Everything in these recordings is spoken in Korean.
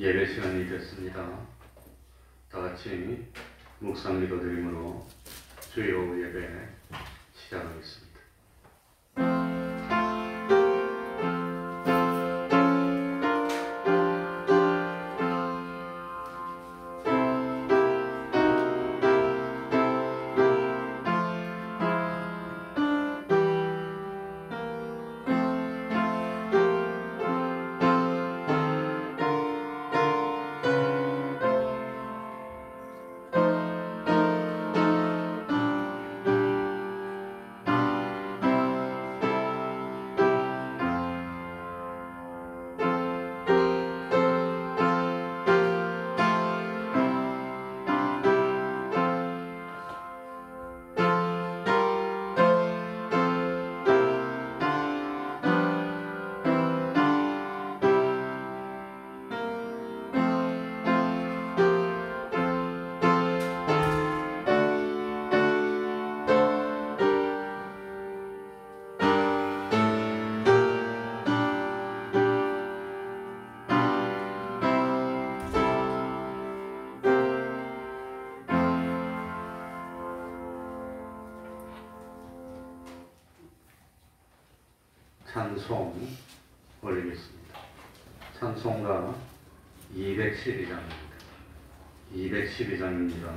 예배 시간이 됐습니다. 다 같이 묵상 기도드림으로 주의 오후 예배 시작하겠습니다. 찬송 올리겠습니다. 찬송가 212장입니다. 212장입니다.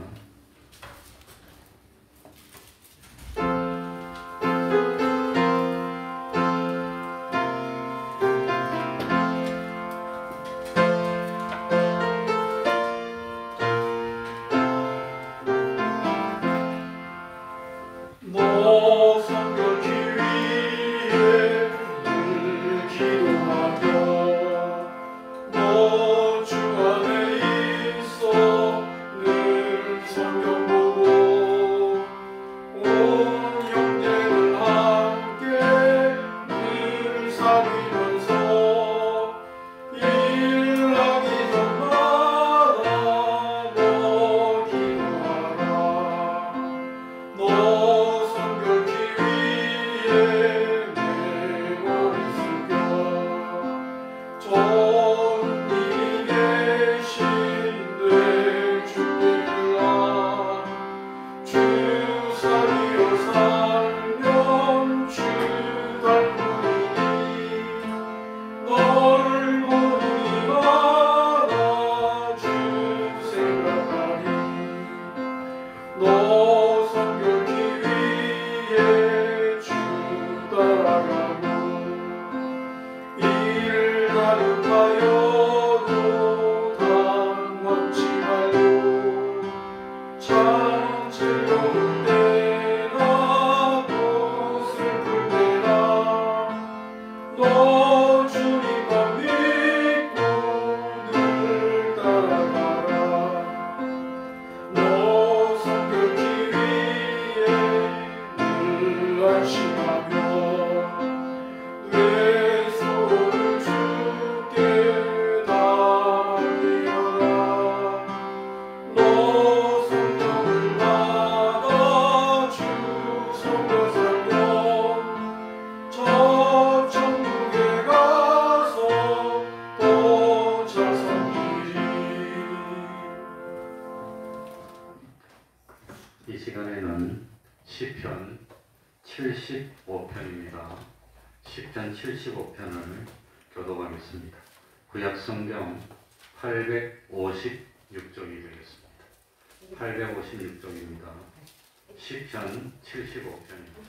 이 시간에는 시편 75편입니다. 시편 75편을 교독하겠습니다. 구약성경 856쪽이 되겠습니다. 856쪽입니다. 시편 75편입니다.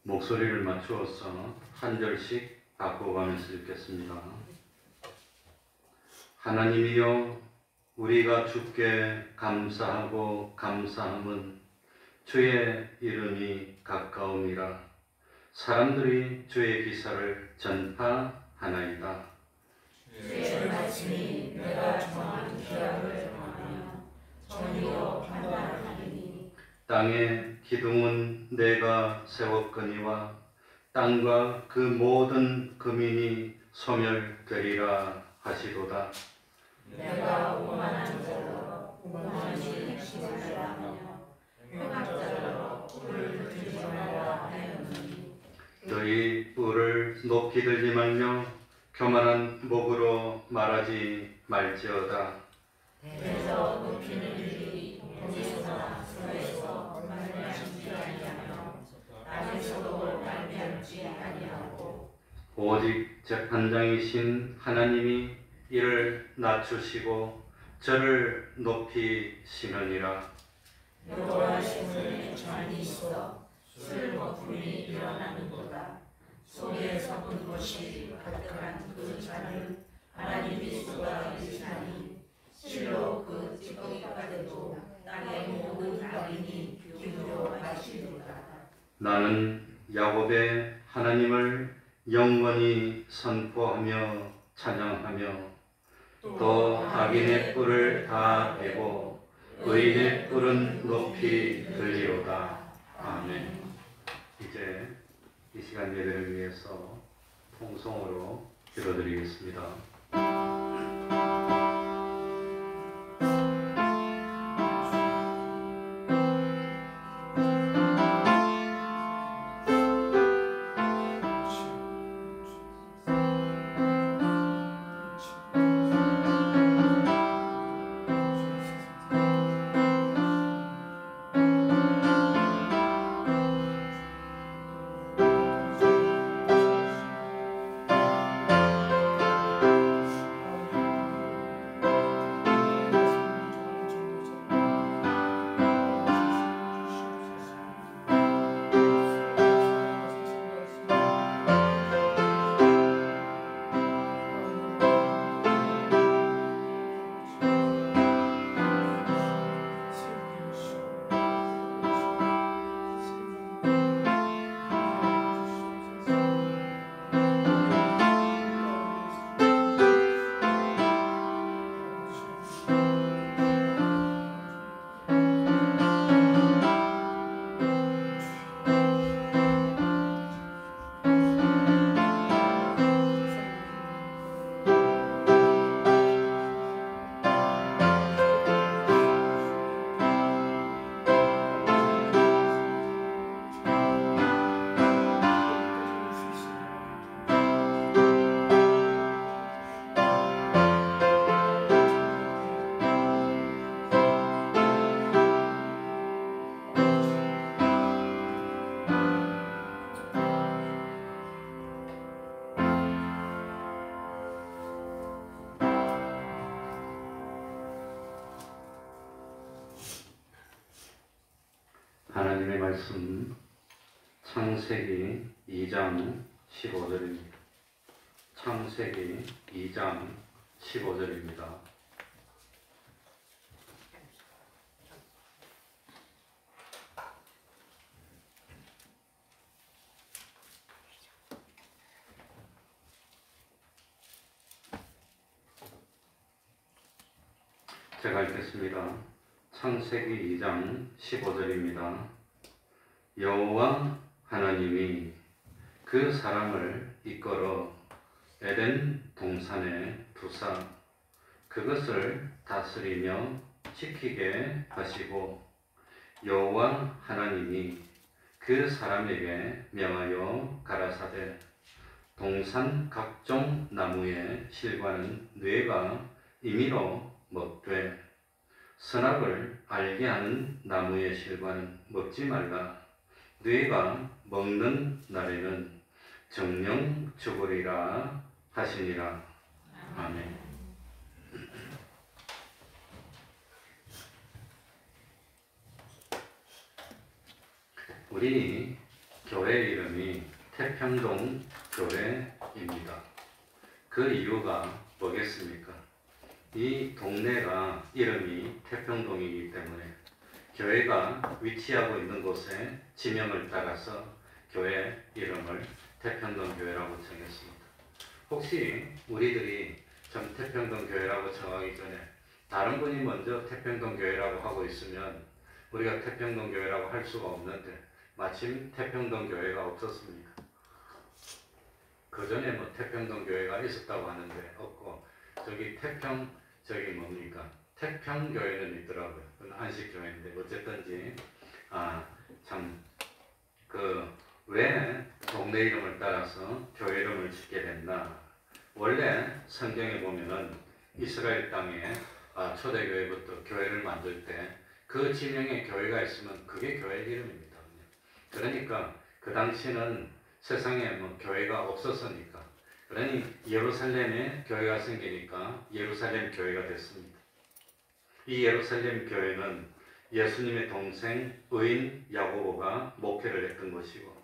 목소리를 맞추어서 한 절씩 바꿔가면서 읽겠습니다. 하나님이여, 우리가 주께 감사하고 감사함은 주의 이름이 가까움이라. 사람들이 주의 기사를 전파하나이다. 주의 말씀이 내가 정한 기약을 정하며 정의로 판단하리니. 땅의 기둥은 내가 세웠거니와 땅과 그 모든 거민이 소멸되리라 하시도다. 내가 오만한 자로 오만시 핵심을 하며 횡악자로 뿔을 들지 말라 하였느니 너희 뿔을 높이 들지 말며 교만한 목으로 말하지 말지어다. 대저 높이는 일이 동에서나 서에서 말미암지 아니하며 땅에서도 말미암지 아니하고 오직 재판장이신 하나님이 이를 낮추시고 저를 높이시느니라. 여호와시는 잔이 있어 술 거품이 일어나는도다. 속에 섞은 것이 가득한 그 잔을 하나님이 쏟아내시나니 실로 그 찌꺼기가 돼도 땅의 모든 악인이 기울여 마시리로다. 나는 야곱의 하나님을 영원히 선포하며 찬양하며 또 악인의 뿔을 다 베고 의인의 뿔은 높이 들리로다. 아멘. 이제 이 시간 예배를 위해서 통성으로 기도드리겠습니다. 하나님의 말씀 창세기 2장 15절입니다. 창세기 2장 15절입니다. 제가 읽겠습니다. 창세기 2장 15절입니다. 여호와 하나님이 그 사람을 이끌어 에덴 동산에 두사 그것을 다스리며 지키게 하시고 여호와 하나님이 그 사람에게 명하여 가라사대 동산 각종 나무의 실과는 뇌가 임의로 먹되 선악을 알게 하는 나무의 실과는 먹지 말라. 뇌가 먹는 날에는 정령 죽으리라 하시니라. 아멘. 우리 교회 이름이 태평동 교회입니다. 그 이유가 뭐겠습니까? 이 동네가 이름이 태평동이기 때문에 교회가 위치하고 있는 곳에 지명을 따라서 교회 이름을 태평동 교회라고 정했습니다. 혹시 우리들이 전 태평동 교회라고 정하기 전에 다른 분이 먼저 태평동 교회라고 하고 있으면 우리가 태평동 교회라고 할 수가 없는데 마침 태평동 교회가 없었습니까? 그 전에 뭐 태평동 교회가 있었다고 하는데 없고 저기 뭡니까? 태평교회는 있더라고요. 그건 안식교회인데 어쨌든지 참 왜 동네 이름을 따라서 교회 이름을 짓게 됐나? 원래 성경에 보면은 이스라엘 땅에 초대교회부터 교회를 만들 때 그 지명에 교회가 있으면 그게 교회 이름입니다. 그러니까 그 당시는 세상에 뭐 교회가 없었으니까 그러니 예루살렘에 교회가 생기니까 예루살렘 교회가 됐습니다. 이 예루살렘 교회는 예수님의 동생 의인 야고보가 목회를 했던 것이고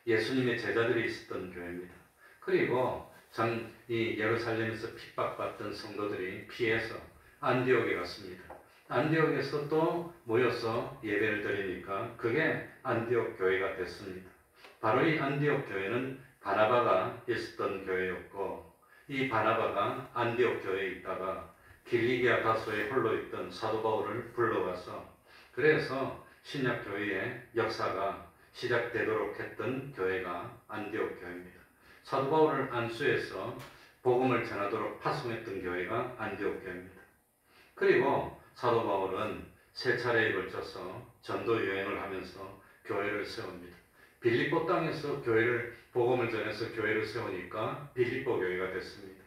예수님의 제자들이 있었던 교회입니다. 그리고 참 이 예루살렘에서 핍박받던 성도들이 피해서 안디옥에 갔습니다. 안디옥에서 또 모여서 예배를 드리니까 그게 안디옥 교회가 됐습니다. 바로 이 안디옥 교회는 바나바가 있었던 교회였고 이 바나바가 안디옥 교회에 있다가 길리기아 다소에 홀로 있던 사도 바울을 불러와서 그래서 신약 교회의 역사가 시작되도록 했던 교회가 안디옥 교회입니다. 사도 바울을 안수해서 복음을 전하도록 파송했던 교회가 안디옥 교회입니다. 그리고 사도 바울은 세 차례에 걸쳐서 전도 여행을 하면서 교회를 세웁니다. 빌립보 땅에서 복음을 전해서 교회를 세우니까 빌립보 교회가 됐습니다.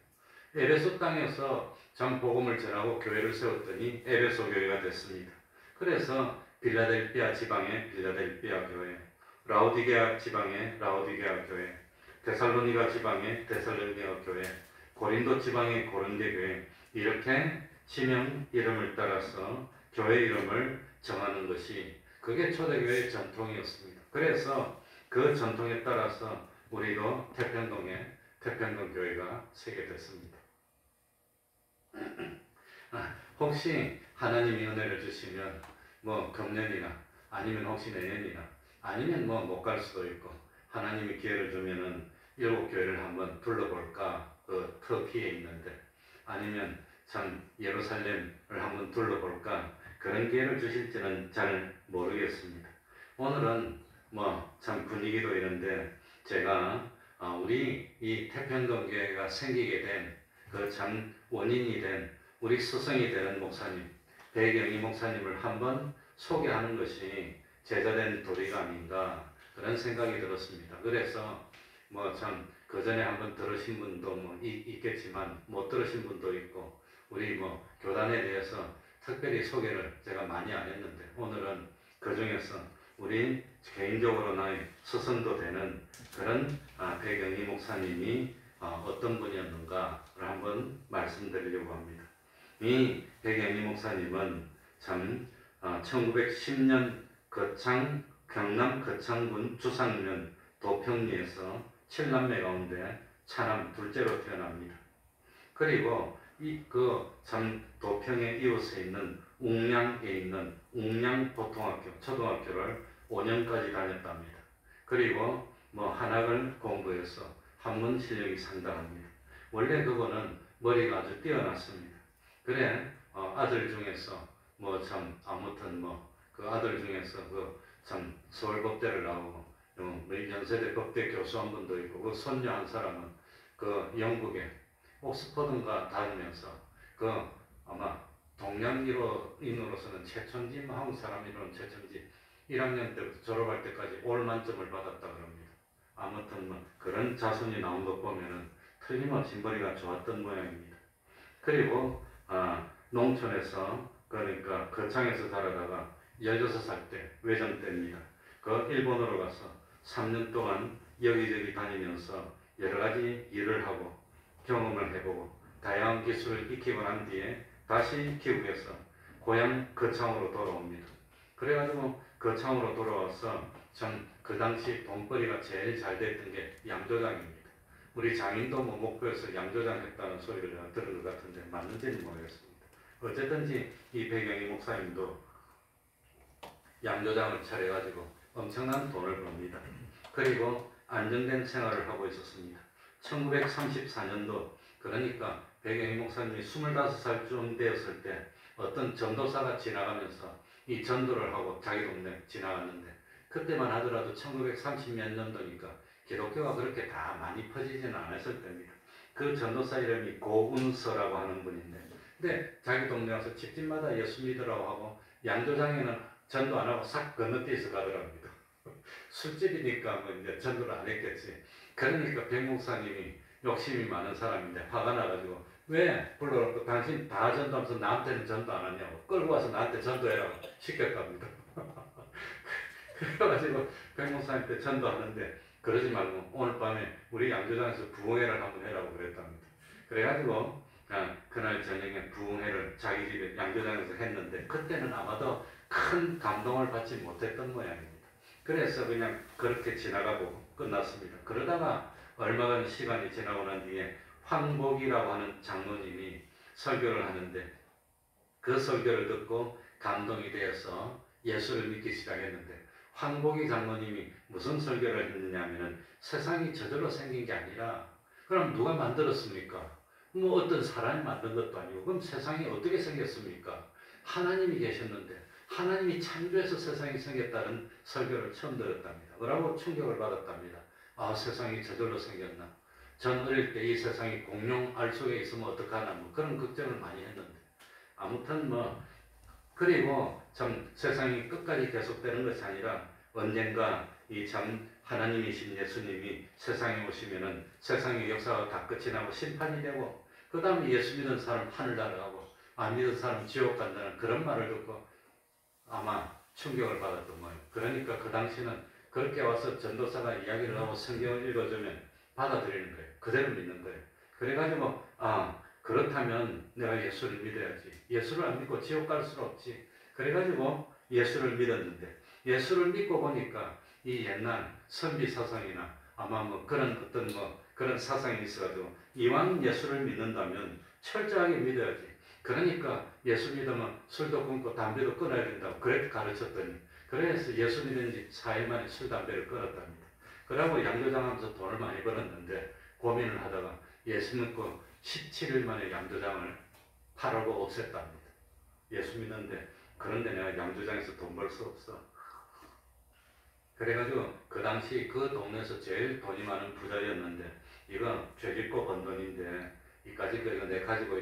에베소 땅에서 참 복음을 전하고 교회를 세웠더니 에베소 교회가 됐습니다. 그래서 빌라델피아 지방의 빌라델피아 교회, 라오디게아 지방의 라오디게아 교회, 데살로니가 지방의 데살로니가 교회, 고린도 지방의 고린도 교회 이렇게 지명 이름을 따라서 교회 이름을 정하는 것이 그게 초대교회의 전통이었습니다. 그래서 그 전통에 따라서 우리도 태평동에 태평동 교회가 세게 됐습니다. 혹시 하나님이 은혜를 주시면 뭐 금년이나 아니면 혹시 내년이나 아니면 뭐 못 갈 수도 있고 하나님이 기회를 주면은 일곱 교회를 한번 둘러볼까 그 터키에 있는데 아니면 참 예루살렘을 한번 둘러볼까 그런 기회를 주실지는 잘 모르겠습니다. 오늘은 뭐 참 분위기도 이런데 제가 우리 이 태평동 교회가 생기게 된 그 참 원인이 된 우리 스승이 되는 목사님 배경희 목사님을 한번 소개하는 것이 제자된 도리가 아닌가 그런 생각이 들었습니다. 그래서 뭐 참 그 전에 한번 들으신 분도 뭐 있겠지만 못 들으신 분도 있고 우리 뭐 교단에 대해서 특별히 소개를 제가 많이 안 했는데 오늘은 그 중에서 우리 개인적으로 나의 스승도 되는 그런 배경희 목사님이 어떤 분이었는가를 한번 말씀드리려고 합니다. 이 배경희 목사님은 참 1910년 경남 거창군 주상면 도평리에서 7남매 가운데 차남 둘째로 태어납니다. 그리고 참 도평에 이웃에 있는 웅량에 있는 웅량보통학교 초등학교를 5년까지 다녔답니다. 그리고 뭐 한학을 공부해서 한문 실력이 상당합니다. 원래 그거는 머리가 아주 뛰어났습니다. 그래 아들 중에서 뭐 참 아무튼 뭐 그 아들 중에서 그 참 서울법대를 나오고 연세대 법대 교수 한 분도 있고 그 손녀 한 사람은 그 영국에 옥스퍼드인가 다니면서 그 아마 동양인으로서는 최천지 한국 사람으로는 최천지 1학년 때부터 졸업할 때까지 올 만점을 받았다 그럽니다. 아무튼 뭐 그런 자손이 나온 것 보면은 틀림없이 머리가 좋았던 모양입니다. 그리고 농촌에서 그러니까 거창에서 살아다가 16살 때 외전 때입니다. 그 일본으로 가서 3년 동안 여기저기 다니면서 여러 가지 일을 하고 경험을 해보고 다양한 기술을 익히고 난 뒤에 다시 귀국해서 고향 거창으로 돌아옵니다. 그래가지고 거창으로 돌아와서 전 그 당시 돈벌이가 제일 잘 됐던 게 양조장입니다. 우리 장인도 뭐 목포에서 양조장 했다는 소리를 내가 들은 것 같은데 맞는지는 모르겠습니다. 어쨌든지 이 배경희 목사님도 양조장을 차려가지고 엄청난 돈을 법니다. 그리고 안정된 생활을 하고 있었습니다. 1934년도 그러니까 배경희 목사님이 25살쯤 되었을 때 어떤 전도사가 지나가면서 이 전도를 하고 자기 동네 지나갔는데 그때만 하더라도 1930몇 년도니까 기독교가 그렇게 다 많이 퍼지지는 않았을 때입니다. 그 전도사 이름이 고운서라고 하는 분인데 근데 자기 동네 와서 집집마다 예수 믿으라고 하고 양조장에는 전도 안 하고 싹 건너뛰어서 가더랍니다. 술집이니까 뭐 이제 전도를 안 했겠지. 그러니까 백 목사님이 욕심이 많은 사람인데 화가 나가지고 왜 불러놓고 당신 다 전도하면서 나한테는 전도 안 하냐고 끌고 와서 나한테 전도해라고 시켰답니다. 그래가지고 백 목사님한테 전도하는데 그러지 말고 오늘 밤에 우리 양조장에서 부흥회를 한번 해라고 그랬답니다. 그래가지고 그날 저녁에 부흥회를 자기 집에 양조장에서 했는데 그때는 아마도 큰 감동을 받지 못했던 모양입니다. 그래서 그냥 그렇게 지나가고 끝났습니다. 그러다가 얼마간 시간이 지나고 난 뒤에 황복이라고 하는 장로님이 설교를 하는데 그 설교를 듣고 감동이 되어서 예수를 믿기 시작했는데 황복이 장로님이 무슨 설교를 했느냐면은 세상이 저절로 생긴 게 아니라 그럼 누가 만들었습니까? 뭐 어떤 사람이 만든 것도 아니고 그럼 세상이 어떻게 생겼습니까? 하나님이 계셨는데 하나님이 창조해서 세상이 생겼다는 설교를 처음 들었답니다. 그러고 충격을 받았답니다. 아, 세상이 저절로 생겼나? 전 어릴 때 이 세상이 공룡 알 속에 있으면 어떡하나 뭐 그런 걱정을 많이 했는데 아무튼 뭐 그리고 참 세상이 끝까지 계속되는 것이 아니라 언젠가 이 참 하나님이신 예수님이 세상에 오시면은 세상의 역사가 다 끝이 나고 심판이 되고 그 다음에 예수 믿은 사람 하늘 날아가고 안 믿은 사람 지옥 간다는 그런 말을 듣고 아마 충격을 받았던 거예요. 그러니까 그 당시는 그렇게 와서 전도사가 이야기를 하고 성경을 읽어주면 받아들이는 거예요. 그대로 믿는 거예요. 그래가지고 그렇다면 내가 예수를 믿어야지. 예수를 안 믿고 지옥 갈 수는 없지. 그래가지고 예수를 믿었는데 예수를 믿고 보니까 이 옛날 선비 사상이나 아마 뭐 그런 어떤 뭐 그런 사상이 있어가지고 이왕 예수를 믿는다면 철저하게 믿어야지. 그러니까 예수 믿으면 술도 끊고 담배도 끊어야 된다고 그렇게 가르쳤더니 그래서 예수 믿은 지 4일 만에 술, 담배를 끊었답니다. 그러고 양조장 하면서 돈을 많이 벌었는데 고민을 하다가 예수 믿고 17일 만에 양조장을 팔고 없앴답니다. 예수 믿는데 그런데 내가 양조장에서 돈 벌 수 없어. 그래가지고 그 당시 그 동네에서 제일 돈이 많은 부자였는데 이거 죄짓고 번 돈인데 이까짓 거 이거 내 가지고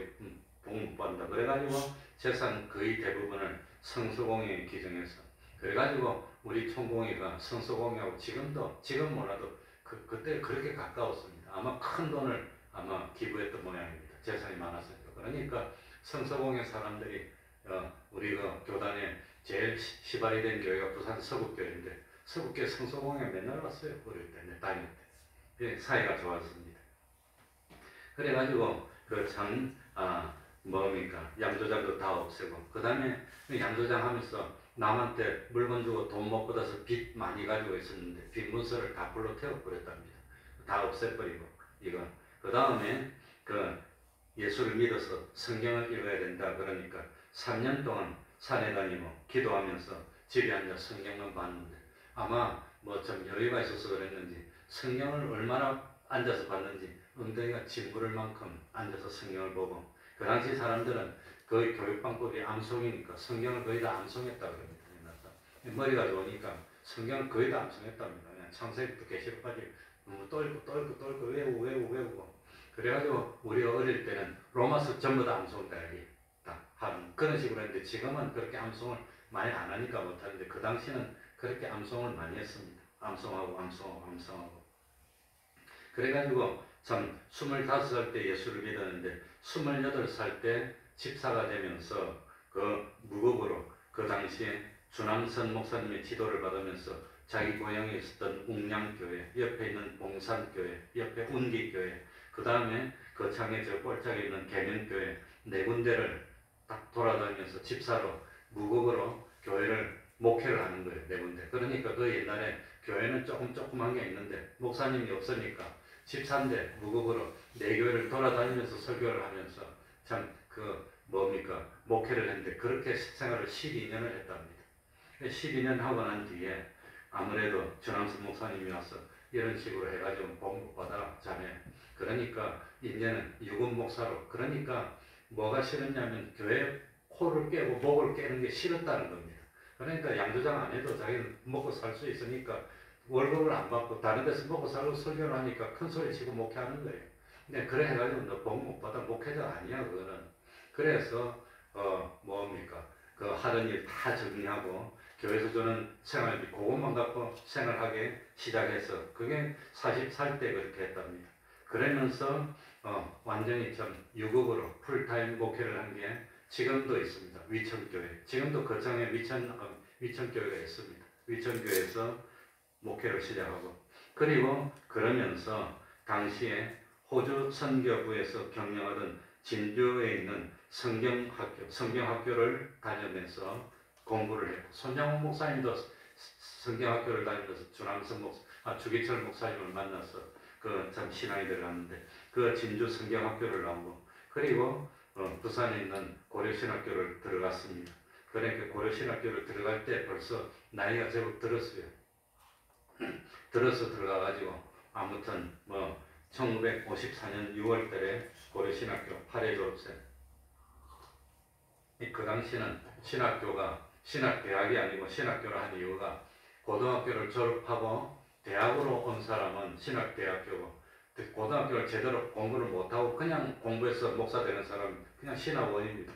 복 못 받는다. 그래가지고 재산 거의 대부분을 성소공에 기증해서 그래가지고 우리 총공이가 성소공이하고 지금 몰라도 그때 그렇게 가까웠습니다. 아마 큰 돈을 아마 기부했던 모양입니다. 재산이 많았으니까. 그러니까 성소공의 사람들이 우리 그 교단에 제일 시발이 된 교회가 부산 서북교회인데 서북교회 성소공에 맨날 왔어요. 어릴 때, 내 다닐 때. 사이가 좋았습니다. 그래가지고 뭡니까 양조장도 다 없애고 그 다음에 양조장 하면서 남한테 물건 주고 돈 못 받아서 빚 많이 가지고 있었는데 빚 문서를 다 불러 태워버렸답니다. 다 없애버리고 이거 그 다음에 그 예수를 믿어서 성경을 읽어야 된다 그러니까 3년 동안 산에 다니고 기도하면서 집에 앉아 성경만 봤는데 아마 뭐 좀 여유가 있어서 그랬는지 성경을 얼마나 앉아서 봤는지 엉덩이가 짓무를 만큼 앉아서 성경을 보고 그 당시 사람들은 거의 교육방법이 암송이니까 성경을 거의 다 암송했다 그럽니다. 머리가 좋으니까 성경을 거의 다 암송했답니다. 그냥 창세기부터 계시록까지 떨고 외우고 그래가지고 우리가 어릴 때는 로마서 전부 다 암송다 하는 그런 식으로 했는데 지금은 그렇게 암송을 많이 안 하니까 못하는데 그 당시는 그렇게 암송을 많이 했습니다. 암송하고 그래가지고 참 25살 때 예수를 믿었는데 28살 때 집사가 되면서 그 무급으로 그 당시에 주남선 목사님의 지도를 받으면서 자기 고향에 있었던 웅량교회, 옆에 있는 봉산교회, 옆에 운기교회, 그 다음에 거창에 저 꼴짝에 있는 계명교회 네 군데를 딱 돌아다니면서 집사로 무급으로 교회를 목회를 하는 거예요. 네 군데. 그러니까 그 옛날에 교회는 조그만 게 있는데 목사님이 없으니까 집사인데 무급으로 네 교회를 돌아다니면서 설교를 하면서 참 목회를 했는데 그렇게 생활을 12년을 했답니다. 12년 하고 난 뒤에 아무래도 전함수 목사님이 와서 이런 식으로 해가지고 복 못 받아라 자네. 그러니까 이제는 유급 목사로 그러니까 뭐가 싫었냐면 교회 코를 깨고 목을 깨는 게 싫었다는 겁니다. 그러니까 양조장 안 해도 자기는 먹고 살 수 있으니까 월급을 안 받고 다른 데서 먹고 살고 설교를 하니까 큰 소리 치고 목회하는 거예요. 근데 그래 해가지고 너 복 못 받아 목회자 아니야 그거는. 그래서 뭡니까? 그 하던 일 다 정리하고 교회에서 주는 생활비 그것만 갖고 생활하게 시작해서 그게 40살 때 그렇게 했답니다. 그러면서 완전히 좀 유급으로 풀타임 목회를 한 게 지금도 있습니다. 위천교회. 지금도 거창에 위천교회가 있습니다. 위천교회에서 목회를 시작하고 그리고 그러면서 당시에 호주 선교부에서 경영하던 진주에 있는 성경학교를 다니면서 공부를 했고 손양호 목사님도 성경학교를 다니면서 주기철 목사님을 만나서 그 참 신앙이 들어갔는데 그 진주 성경학교를 나오고 그리고 부산에 있는 고려신학교를 들어갔습니다. 그러니까 고려신학교를 들어갈 때 벌써 나이가 제법 들었어요. 들어서 들어가가지고 아무튼 1954년 6월달에 고려신학교 8회 졸업생. 그 당시는 신학대학이 아니고 신학교를 한 이유가 고등학교를 졸업하고 대학으로 온 사람은 신학대학교고 고등학교를 제대로 공부를 못하고 그냥 공부해서 목사 되는 사람은 그냥 신학원입니다.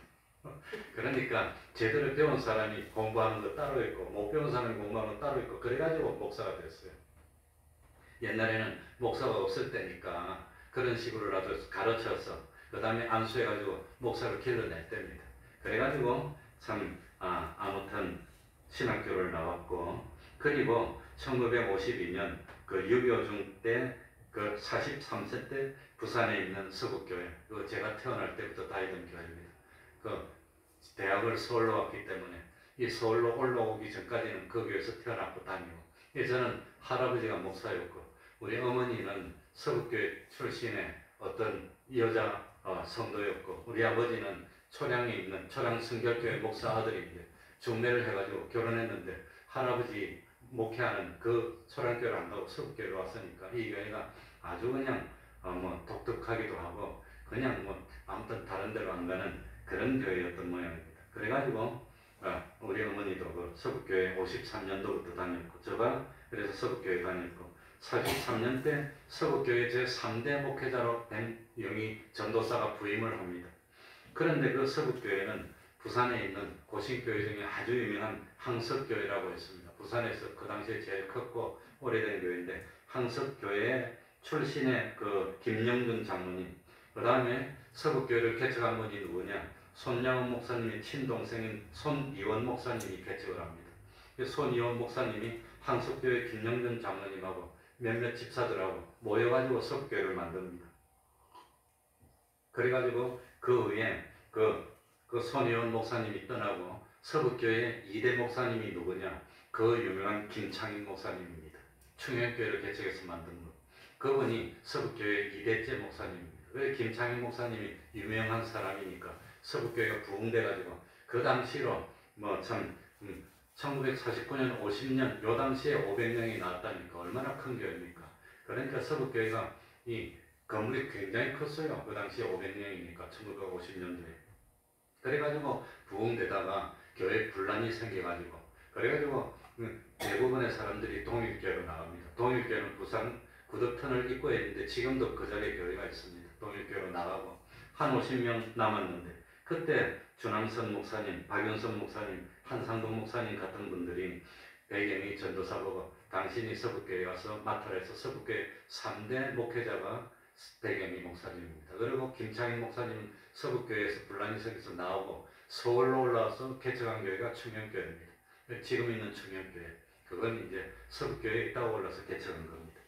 그러니까 제대로 배운 사람이 공부하는 거 따로 있고 못 배운 사람이 공부하는 거 따로 있고 그래가지고 목사가 됐어요. 옛날에는 목사가 없을 때니까 그런 식으로 가르쳐서 그 다음에 안수해가지고 목사를 길러냈답니다. 그래가지고 참 아무튼 신학교를 나왔고 그리고 1952년 그 6.25중 때 그 43세 때 부산에 있는 서북교회 그 제가 태어날 때부터 다니던 교회입니다. 그 대학을 서울로 왔기 때문에 이 서울로 올라오기 전까지는 그 교회에서 태어났고 다니고 저는 할아버지가 목사였고 우리 어머니는 서북교회 출신의 어떤 여자 성도였고 우리 아버지는 초량에 있는 초량 성결교회 목사 아들인데 중매를 해가지고 결혼했는데 할아버지 목회하는 그 초량교회를 안 가고 서북교회로 왔으니까 이 교회가 아주 그냥 독특하기도 하고 그냥 아무튼 다른 데로 안 가는 그런 교회였던 모양입니다. 그래가지고 우리 어머니도 그 서북교회 53년도부터 다녔고 제가 그래서 서북교회 다녔고 43년 때 서북교회 제3대 목회자로 된 영희 전도사가 부임을 합니다. 그런데 그 서북교회는 부산에 있는 고신교회 중에 아주 유명한 항석교회라고 있습니다. 부산에서 그 당시에 제일 컸고 오래된 교회인데 항석교회 출신의 그 김영준 장로님 그 다음에 서북교회를 개척한 분이 누구냐 손양원 목사님의 친동생인 손이원 목사님이 개척을 합니다. 손이원 목사님이 항석교회 김영준 장로님하고 몇몇 집사들하고 모여가지고 서북교회를 만듭니다. 그래가지고 그 후에 그 손이원 목사님이 떠나고 서북교회 2대 목사님이 누구냐 그 유명한 김창인 목사님입니다. 충현교회를 개척해서 만든 분. 그분이 서북교회 2대째 목사님입니다. 왜 김창인 목사님이 유명한 사람이니까 서북교회가 부흥돼가지고 그 당시로 1949년 50년 요 당시에 500명이 나왔다니까 얼마나 큰 교회입니까? 그러니까 서북교회가 이 건물이 굉장히 컸어요. 그 당시에 500명이니까 1950년도에. 그래가지고 부흥되다가 교회 분란이 생겨가지고 그래가지고 대부분의 사람들이 동일교회로 나갑니다. 동일교회는 부산 구덕터널 입구에 있는데 지금도 그 자리에 교회가 있습니다. 동일교회로 나가고 한 50명 남았는데 그때 주남선 목사님, 박윤선 목사님, 한상동 목사님 같은 분들이 배경이 전도사 보고 당신이 서북교회 가서 맡아라 해서 서북교회 3대 목회자가 배경이 목사님입니다. 그리고 김창인 목사님은 서북교회에서 분란이 생겨서 나오고 서울로 올라와서 개척한 교회가 충현교회입니다. 지금 있는 충현교회 그건 이제 서북교회에 있다가 올라서 개척한 겁니다.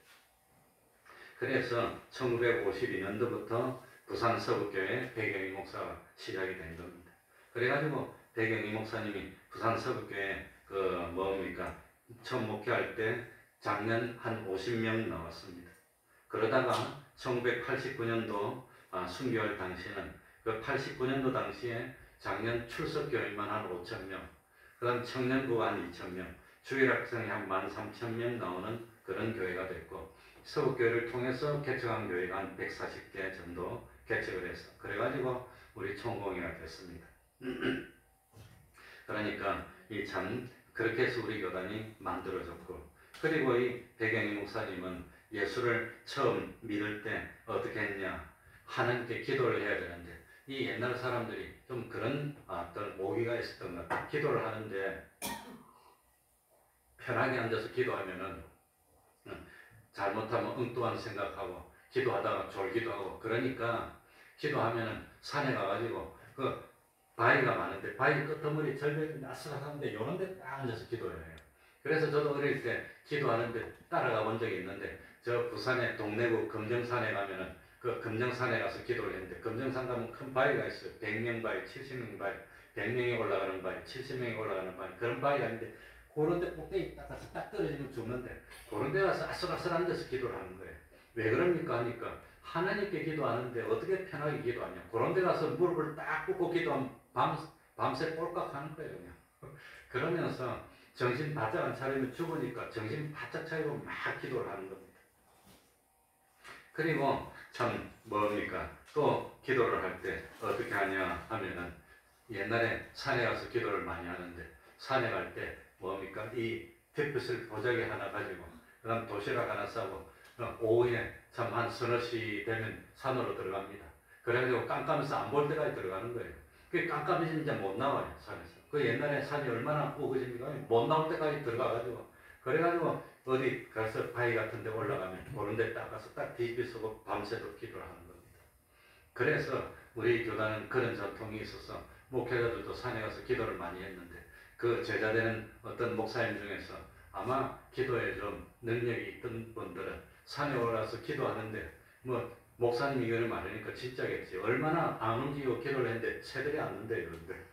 그래서 1952년도부터 부산 서북교회 배경희 목사가 시작이 된 겁니다. 그래가지고 배경희 목사님이 부산 서북교회 처음 목회할 때 작년 한 50명 나왔습니다. 그러다가 1989년도 순교할 당시에는 그 89년도 당시에 작년 출석교회만 한 5,000명, 그 다음 청년부가 한 2,000명, 주일학생이 한 13,000명 나오는 그런 교회가 됐고 서북교회를 통해서 개척한 교회가 한 140개 정도 개척을 해서 그래가지고 우리 총공회가 됐습니다. 그러니까 이 참 그렇게 해서 우리 교단이 만들어졌고 그리고 이 배경희 목사님은 예수를 처음 믿을 때 어떻게 했냐 하나님께 기도를 해야 되는데 이 옛날 사람들이 좀 그런 어떤 모기가 있었던 것 같아요. 기도를 하는데 편하게 앉아서 기도하면은 잘못하면 엉뚱한 생각하고 기도하다가 졸기도 하고 그러니까 기도하면은 산에 가가지고 그 바위가 많은데 바위 끄트머리 절벽이 아슬아슬한데 요런 데 딱 앉아서 기도해요. 그래서 저도 어릴 때 기도하는데 따라가 본 적이 있는데 저 부산의 동래구 금정산에 가면은 그 금정산에 가서 기도를 했는데 금정산 가면 큰 바위가 있어요. 100명 바위, 70명 바위, 100명이 올라가는 바위, 70명이 올라가는 바위 그런 바위가 있는데 그런 데 꼭대기 딱 가서 딱 떨어지면 죽는데 그런 데 가서 아슬아슬 앉아서 기도를 하는 거예요. 왜 그럽니까 하니까 하나님께 기도하는데 어떻게 편하게 기도하냐. 그런 데 가서 무릎을 딱 꿇고 기도하면 밤새 꼴깍 하는 거예요. 그냥. 그러면서 정신 바짝 안 차리면 죽으니까 정신 바짝 차리고 막 기도를 하는 겁니다. 그리고 참 뭡니까 또 기도를 할 때 어떻게 하냐 하면은 옛날에 산에 가서 기도를 많이 하는데 산에 갈 때 뭡니까 이 햇빛을 보자기 하나 가지고 그다음 도시락 하나 싸고 오후에 참 한 서너 시 되면 산으로 들어갑니다. 그래가지고 깜깜해서 안 볼 때까지 들어가는 거예요. 그 깜깜해지면 이제 못 나와요 산에서. 그 옛날에 산이 얼마나 우거집니까? 못 나올 때까지 들어가가지고 그래가지고 어디 가서 바위 같은 데 올라가면 그런 데 딱 가서 딱 뒤집어쓰고 밤새도록 기도를 하는 겁니다. 그래서 우리 교단은 그런 전통이 있어서 목회자들도 산에 가서 기도를 많이 했는데 그 제자되는 어떤 목사님 중에서 아마 기도에 좀 능력이 있던 분들은 산에 올라서 기도하는데 뭐 목사님이 이걸 말하니까 진짜겠지. 얼마나 안 움직이고 기도를 했는데 새들이 앉는데 이런데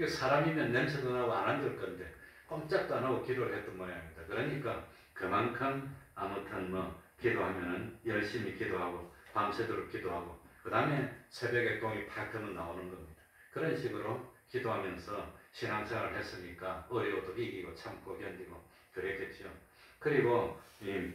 사람이면 냄새도 나고 안 앉을 건데 꼼짝도 안 하고 기도를 했던 모양입니다. 그러니까 그만큼 아무튼 뭐 기도하면은 열심히 기도하고 밤새도록 기도하고 그 다음에 새벽에 공이 팍 하면 나오는 겁니다. 그런 식으로 기도하면서 신앙생활을 했으니까 어려워도 이기고 참고 견디고 그랬겠죠. 그리고 이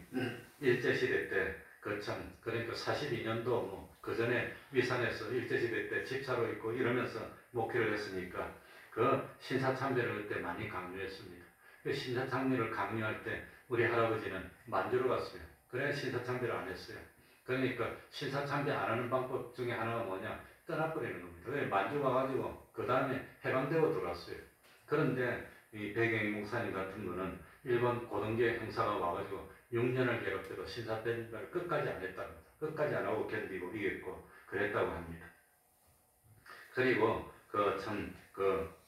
일제시대 때 그 참 그러니까 42년도 뭐 그 전에 위산에서 일제시대 때 집사로 있고 이러면서 목회를 했으니까 그 신사참배를 그때 많이 강요했습니다. 그 신사참배를 강요할 때 우리 할아버지는 만주로 갔어요. 그래 신사참배를 안 했어요. 그러니까 신사참배 안 하는 방법 중에 하나가 뭐냐 떠나버리는 겁니다. 왜 만주 가가지고 그 다음에 해방되고 들어왔어요. 그런데 이 배경희 목사님 같은 분은 일본 고등교회 형사가 와가지고 6년을 괴롭혀도 신사참배를 끝까지 안 했답니다. 끝까지 안 하고 견디고 이겼고 그랬다고 합니다. 그리고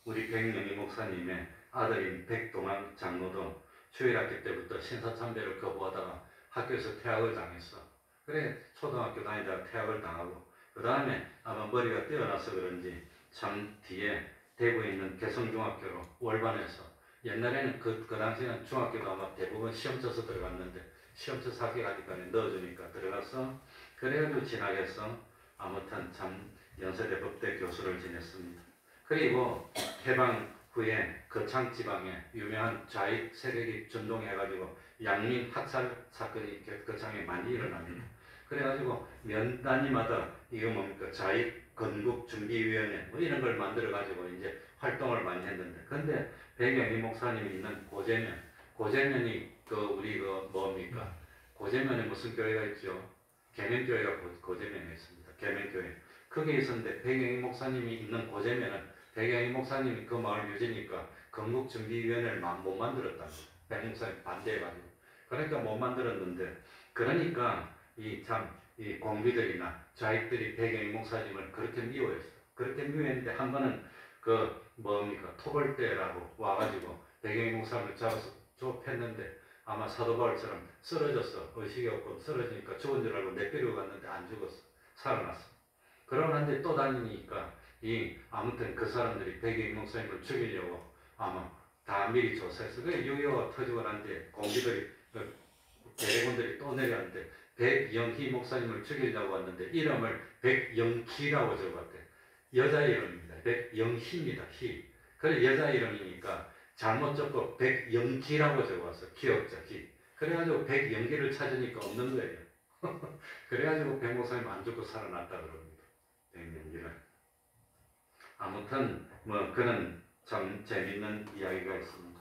우리 백명희 목사님의 아들인 백동환 장로도 주일학교 때부터 신사참배를 거부하다가 학교에서 퇴학을 당했어. 그래 초등학교 다니다가 퇴학을 당하고 그 다음에 아마 머리가 뛰어나서 그런지 참 뒤에 대구에 있는 개성중학교로 월반해서 옛날에는 그 당시에는 중학교도 아마 대부분 시험 쳐서 들어갔는데 시험 쳐서 합격하니까 넣어주니까 들어가서 그래가지고 진학해서 아무튼 참 연세대 법대 교수를 지냈습니다. 그리고 해방 후에 거창 지방에 유명한 좌익 세력이 전동해가지고 양민 학살 사건이 거창에 많이 일어납니다. 그래가지고 면 단위마다 이거 뭡니까 좌익 건국준비위원회 뭐 이런 걸 만들어가지고 이제 활동을 많이 했는데 근데 백영희 목사님이 있는 고재면이 우리 뭡니까 고재면에 무슨 교회가 있죠? 계명교회가 고재면에 있습니다. 계명교회 거기에 있었는데 백영희 목사님이 있는 고재면은 백영희 목사님이 그 마을 유지니까 건국준비위원회를 못 만들었답니다. 백 목사님 반대해가지고 그러니까 못 만들었는데 그러니까 이 공비들이나 좌익들이 백영희 목사님을 그렇게 미워했어요. 그렇게 미워했는데 한 번은 토벌대라고 와가지고 백영희 목사님을 잡아서 좁혔는데 아마 사도 바울처럼 쓰러졌어. 의식이 없고 쓰러지니까 죽은 줄 알고 내버리고 갔는데 안 죽었어. 살아났어. 그러는데 또 다니니까 아무튼 그 사람들이 백영희 목사님을 죽이려고 아마 다 미리 조사해서 그 6.25가 터지고 난 뒤에 공비들이 대대군들이 또 내려왔는데 백영희 목사님을 죽이려고 왔는데 이름을 백영희라고 적어봤대. 여자 이름입니다. 백영희입니다. 희. 그래 여자 이름이니까 잘못 적고 백영기라고 적어왔어. 기억자 기. 그래가지고 백영기를 찾으니까 없는 거예요. 그래가지고 백 목사님 안 죽고 살아났다 그럽니다. 백영기를. 아무튼 그는 참 재밌는 이야기가 있습니다.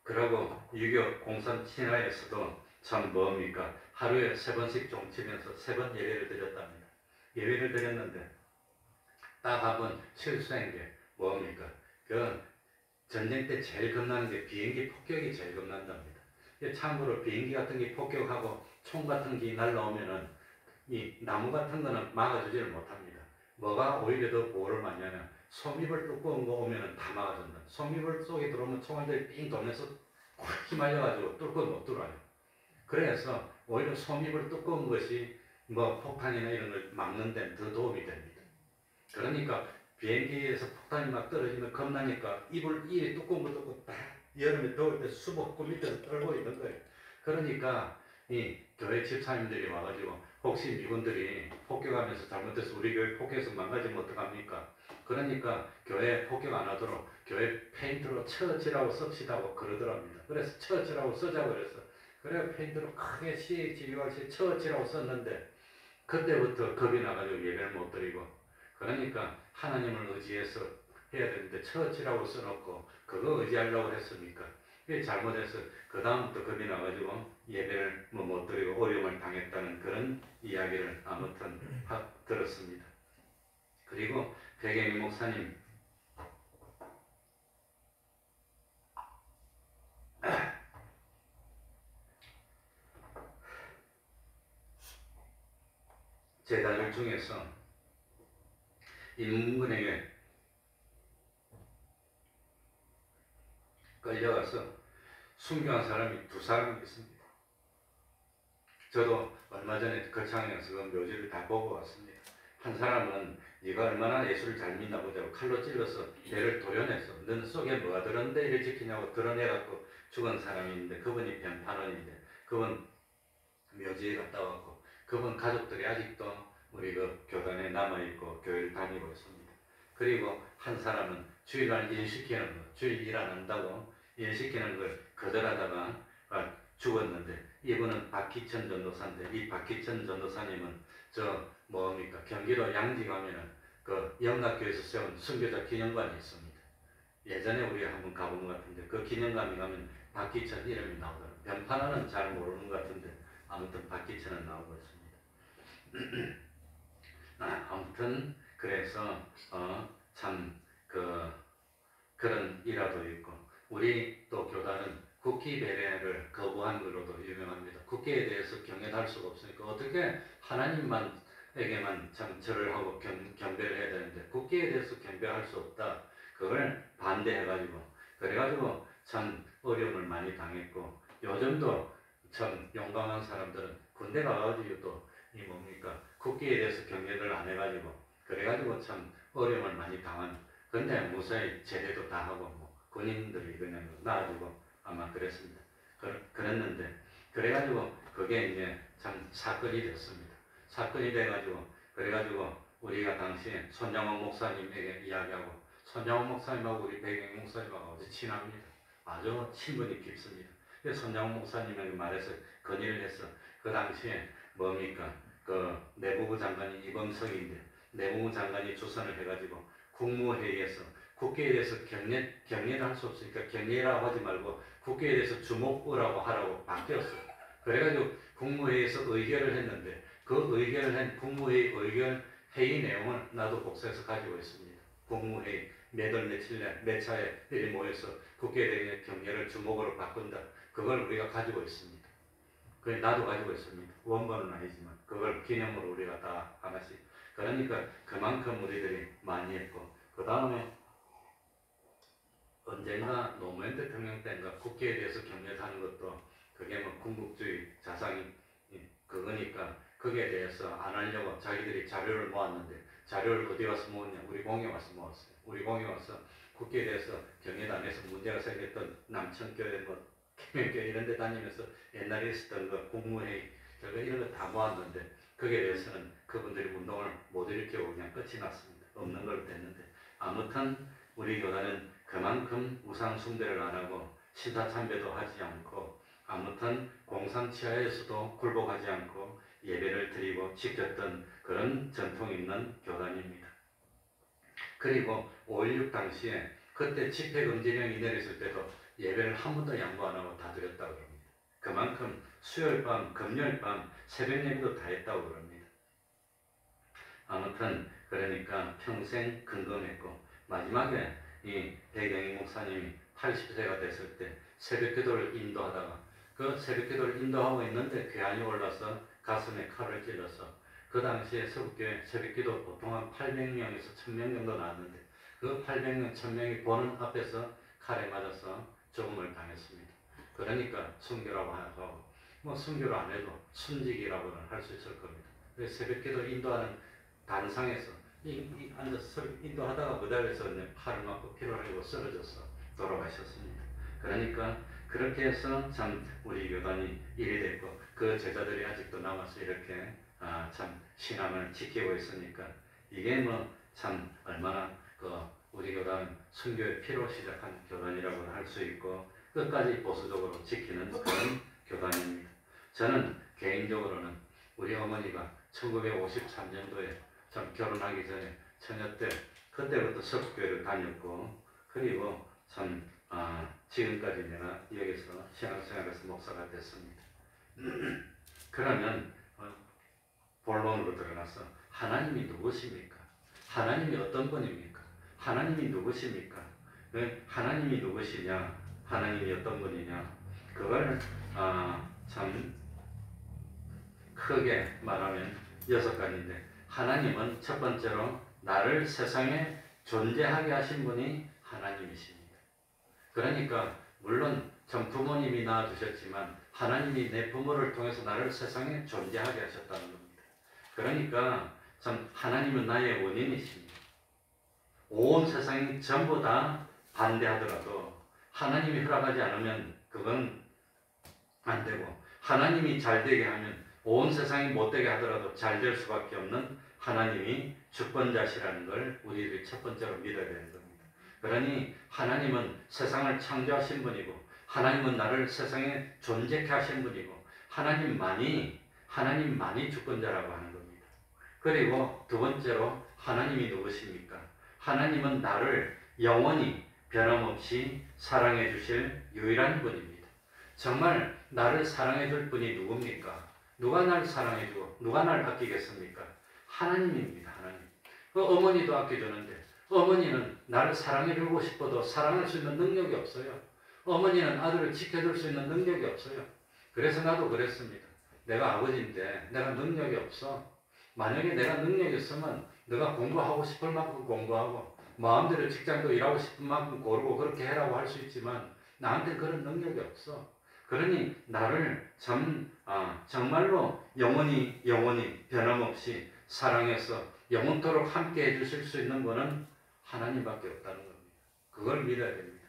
그리고 유교 공산 친화에서도 참 하루에 3번씩 종치면서 3번 예배를 드렸답니다. 예배를 드렸는데 딱 한번 실수한 게 뭡니까? 그 전쟁 때 제일 겁나는 게 비행기 폭격이 제일 겁난답니다. 참고로 비행기 같은 게 폭격하고 총 같은 게 날라오면은 이 나무 같은 거는 막아주지를 못합니다. 뭐가 오히려 더 보호를 많이 하냐? 솜이불 두꺼운 거 오면은 다 막아준다. 솜이불 속에 들어오면 총알들이 삥 돌면서 확 휘말려가지고 뚫고 못 들어와요. 그래서 오히려 솜이불 두꺼운 것이 뭐 폭탄이나 이런 걸 막는 데는 더 도움이 됩니다. 그러니까 비행기에서 폭탄이 막 떨어지면 겁나니까 이불이 두꺼운 거 뚫고 딱 여름에 더울 때 수복 그 밑에서 떨고 있는 거예요. 그러니까 이 교회 집사님들이 와가지고 혹시 미군들이 폭격하면서 잘못해서 우리 교회 폭격해서 망가지면 어떡합니까? 그러니까 교회 폭격 안 하도록 교회 페인트로 처치라고 씁시다고 그러더랍니다. 그래서 처치라고 쓰자고 그래서 그래 페인트로 크게 CHURC 처치라고 썼는데 그때부터 겁이 나가지고 예배를 못 드리고 그러니까 하나님을 의지해서 해야 되는데 처치라고 써놓고 그거 의지하려고 했으니까 그게 잘못해서 그 다음부터 겁이 나가지고 예배를 못 드리고 어려움을 당했다는 그런 이야기를 아무튼 들었습니다. 그리고 백예미 목사님 제자들 중에서 인문군에게 끌려가서 순교한 사람이 2사람이 있습니다. 저도 얼마 전에 거창에 가서 그 묘지를 다 보고 왔습니다. 한 사람은 네가 얼마나 예수를 잘 믿나 보자고 칼로 찔러서 배를 도려내서 너는 속에 뭐가 들었는데 이를 지키냐고 드러내갖고 죽은 사람이 있는데 그분이 변판원인데 그분 묘지에 갔다 왔고 그분 가족들이 아직도 우리 그 교단에 남아있고 교회를 다니고 있습니다. 그리고 한 사람은 주일날 일시키는 거, 주일 일 안 한다고 일시키는 걸 거절하다가 죽었는데 이분은 박희천 전도사인데 이 박희천 전도사님은 저 뭡니까 경기도 양지 가면은 그 영락교에서 세운 순교자 기념관이 있습니다. 예전에 우리가 한번 가본 것 같은데 그 기념관에 가면 박희천 이름이 나오더라고요. 변판하는 잘 모르는 것 같은데 아무튼 박희천은 나오고 있습니다. 아무튼 그래서 참 그런 일화도 있고 우리 또 교단은 국기 배례를 거부한 걸로도 유명합니다. 국기에 대해서 경외할 수가 없으니까 어떻게 하나님만에게만 참 절을 하고 경배를 해야 되는데 국기에 대해서 경배할 수 없다. 그걸 반대해가지고 그래가지고 참 어려움을 많이 당했고 요즘도 참 용감한 사람들은 군대 가가지고 또 이 뭡니까 국기에 대해서 경계를 안 해가지고 그래가지고 참 어려움을 많이 당한 근데 무사히 제대도 다 하고 뭐 군인들이 그냥 나아지고 아마 그랬습니다. 그랬는데 그래가지고 그게 이제 참 사건이 됐습니다. 사건이 돼가지고 그래가지고 우리가 당시에 손장원 목사님에게 이야기하고 손장원 목사님하고 우리 백영 목사님하고 아주 친합니다. 아주 친분이 깊습니다. 그래서 손장원 목사님에게 말해서 건의를 해서 그 당시에 뭡니까 그 내무부 장관이 이범석인데 내무부 장관이 주선을 해가지고 국무회의에서 국회에 대해서 경례를 할 수 없으니까 경례라고 하지 말고 국회에 대해서 주목구라고 하라고 바뀌었어요. 그래가지고 국무회의에서 의결을 했는데 그 의결을 한 국무회의 의결 회의 내용은 나도 복사해서 가지고 있습니다. 국무회의 몇월 며칠날 몇 차에 일이 모여서 국회에 대해 경례를 주목으로 바꾼다. 그걸 우리가 가지고 있습니다. 그걸 나도 가지고 있습니다. 원본은 아니지만 그걸 기념으로 우리가 다 하나씩. 그러니까 그만큼 우리들이 많이 했고 그 다음에 언젠가 노무현 대통령 때인가 국회에 대해서 경례하는 것도 그게 뭐 군국주의 자상이 그거니까 거기에 대해서 안 하려고 자기들이 자료를 모았는데 자료를 어디 가서 모았냐? 우리 공에 와서 모았어요. 우리 공에 와서 국회에 대해서 경례단에서 문제가 생겼던 남천교회 뭐 개명교회 이런 데 다니면서 옛날에 있었던 거 국무회의 이런 거 다 모았는데 거기에 대해서는 그분들이 운동을 못 일으키고 그냥 끝이 났습니다. 없는 걸로 됐는데 아무튼 우리 교단은 그만큼 우상 숭배를 안 하고 신사참배도 하지 않고 아무튼 공산치하에서도 굴복하지 않고 예배를 드리고 지켰던 그런 전통이 있는 교단입니다. 그리고 5.16 당시에 그때 집회금지령이 내렸을 때도 예배를 한 번도 양보 안 하고 다 드렸다고 합니다. 그만큼 수요일 밤, 금요일 밤 새벽 예배도 다 했다고 그럽니다. 아무튼 그러니까 평생 근검했고 마지막에 이 배경희 목사님이 80세가 됐을 때 새벽기도를 인도하다가 그 새벽기도를 인도하고 있는데 괴한이 올라서 가슴에 칼을 찔러서 그 당시에 서북교회 새벽기도 보통 한 800명에서 1000명 정도 나왔는데 그 800명, 1000명이 보는 앞에서 칼에 맞아서 죽음을 당했습니다. 그러니까 순교라고 하고 뭐 순교를 안 해도 순직이라고는 할 수 있을 겁니다. 새벽기도 인도하는 단상에서 앉아서 인도하다가 무달에서 팔을 맞고 피를 흘리고 쓰러져서 돌아가셨습니다. 그러니까 그렇게 해서 참 우리 교단이 일이 됐고 그 제자들이 아직도 남아서 이렇게 참 신앙을 지키고 있으니까 이게 뭐 참 얼마나 그 우리 교단 순교의 피로 시작한 교단이라고 할 수 있고 끝까지 보수적으로 지키는 그런 교단입니다. 저는 개인적으로는 우리 어머니가 1953년도에 참 결혼하기 전에 처녀 때 그때부터 석교회를 다녔고 그리고 참 지금까지 내가 여기서 신앙생활에서 목사가 됐습니다. 그러면 본론으로 들어가서 하나님이 누구십니까? 하나님이 어떤 분입니까? 하나님이 누구십니까? 하나님이 누구시냐? 하나님이 어떤 분이냐? 그걸 참 크게 말하면 6가지인데 하나님은 첫 번째로 나를 세상에 존재하게 하신 분이 하나님이십니다. 그러니까 물론 전 부모님이 낳아주셨지만 하나님이 내 부모를 통해서 나를 세상에 존재하게 하셨다는 겁니다. 그러니까 참 하나님은 나의 원인이십니다. 온 세상이 전부 다 반대하더라도 하나님이 허락하지 않으면 그건 안 되고 하나님이 잘 되게 하면 온 세상이 못되게 하더라도 잘 될 수밖에 없는 하나님이 주권자시라는 걸 우리들이 첫 번째로 믿어야 되는 겁니다. 그러니 하나님은 세상을 창조하신 분이고 하나님은 나를 세상에 존재케 하신 분이고 하나님만이 주권자라고 하는 겁니다. 그리고 두 번째로 하나님이 누구십니까? 하나님은 나를 영원히 변함없이 사랑해 주실 유일한 분입니다. 정말 나를 사랑해 줄 분이 누굽니까? 누가 날 사랑해 주고 누가 날 아끼겠습니까? 하나님입니다. 하나님. 그 어머니도 아껴주는데 어머니는 나를 사랑해 주고 싶어도 사랑할 수 있는 능력이 없어요. 어머니는 아들을 지켜줄 수 있는 능력이 없어요. 그래서 나도 그랬습니다. 내가 아버지인데 내가 능력이 없어. 만약에 내가 능력이 있으면 내가 공부하고 싶을 만큼 공부하고 마음대로 직장도 일하고 싶은 만큼 고르고 그렇게 해라고 할 수 있지만 나한테 그런 능력이 없어. 그러니 나를 정말로 영원히 변함없이 사랑해서 영원토록 함께 해주실 수 있는 분은 하나님밖에 없다는 겁니다. 그걸 믿어야 됩니다.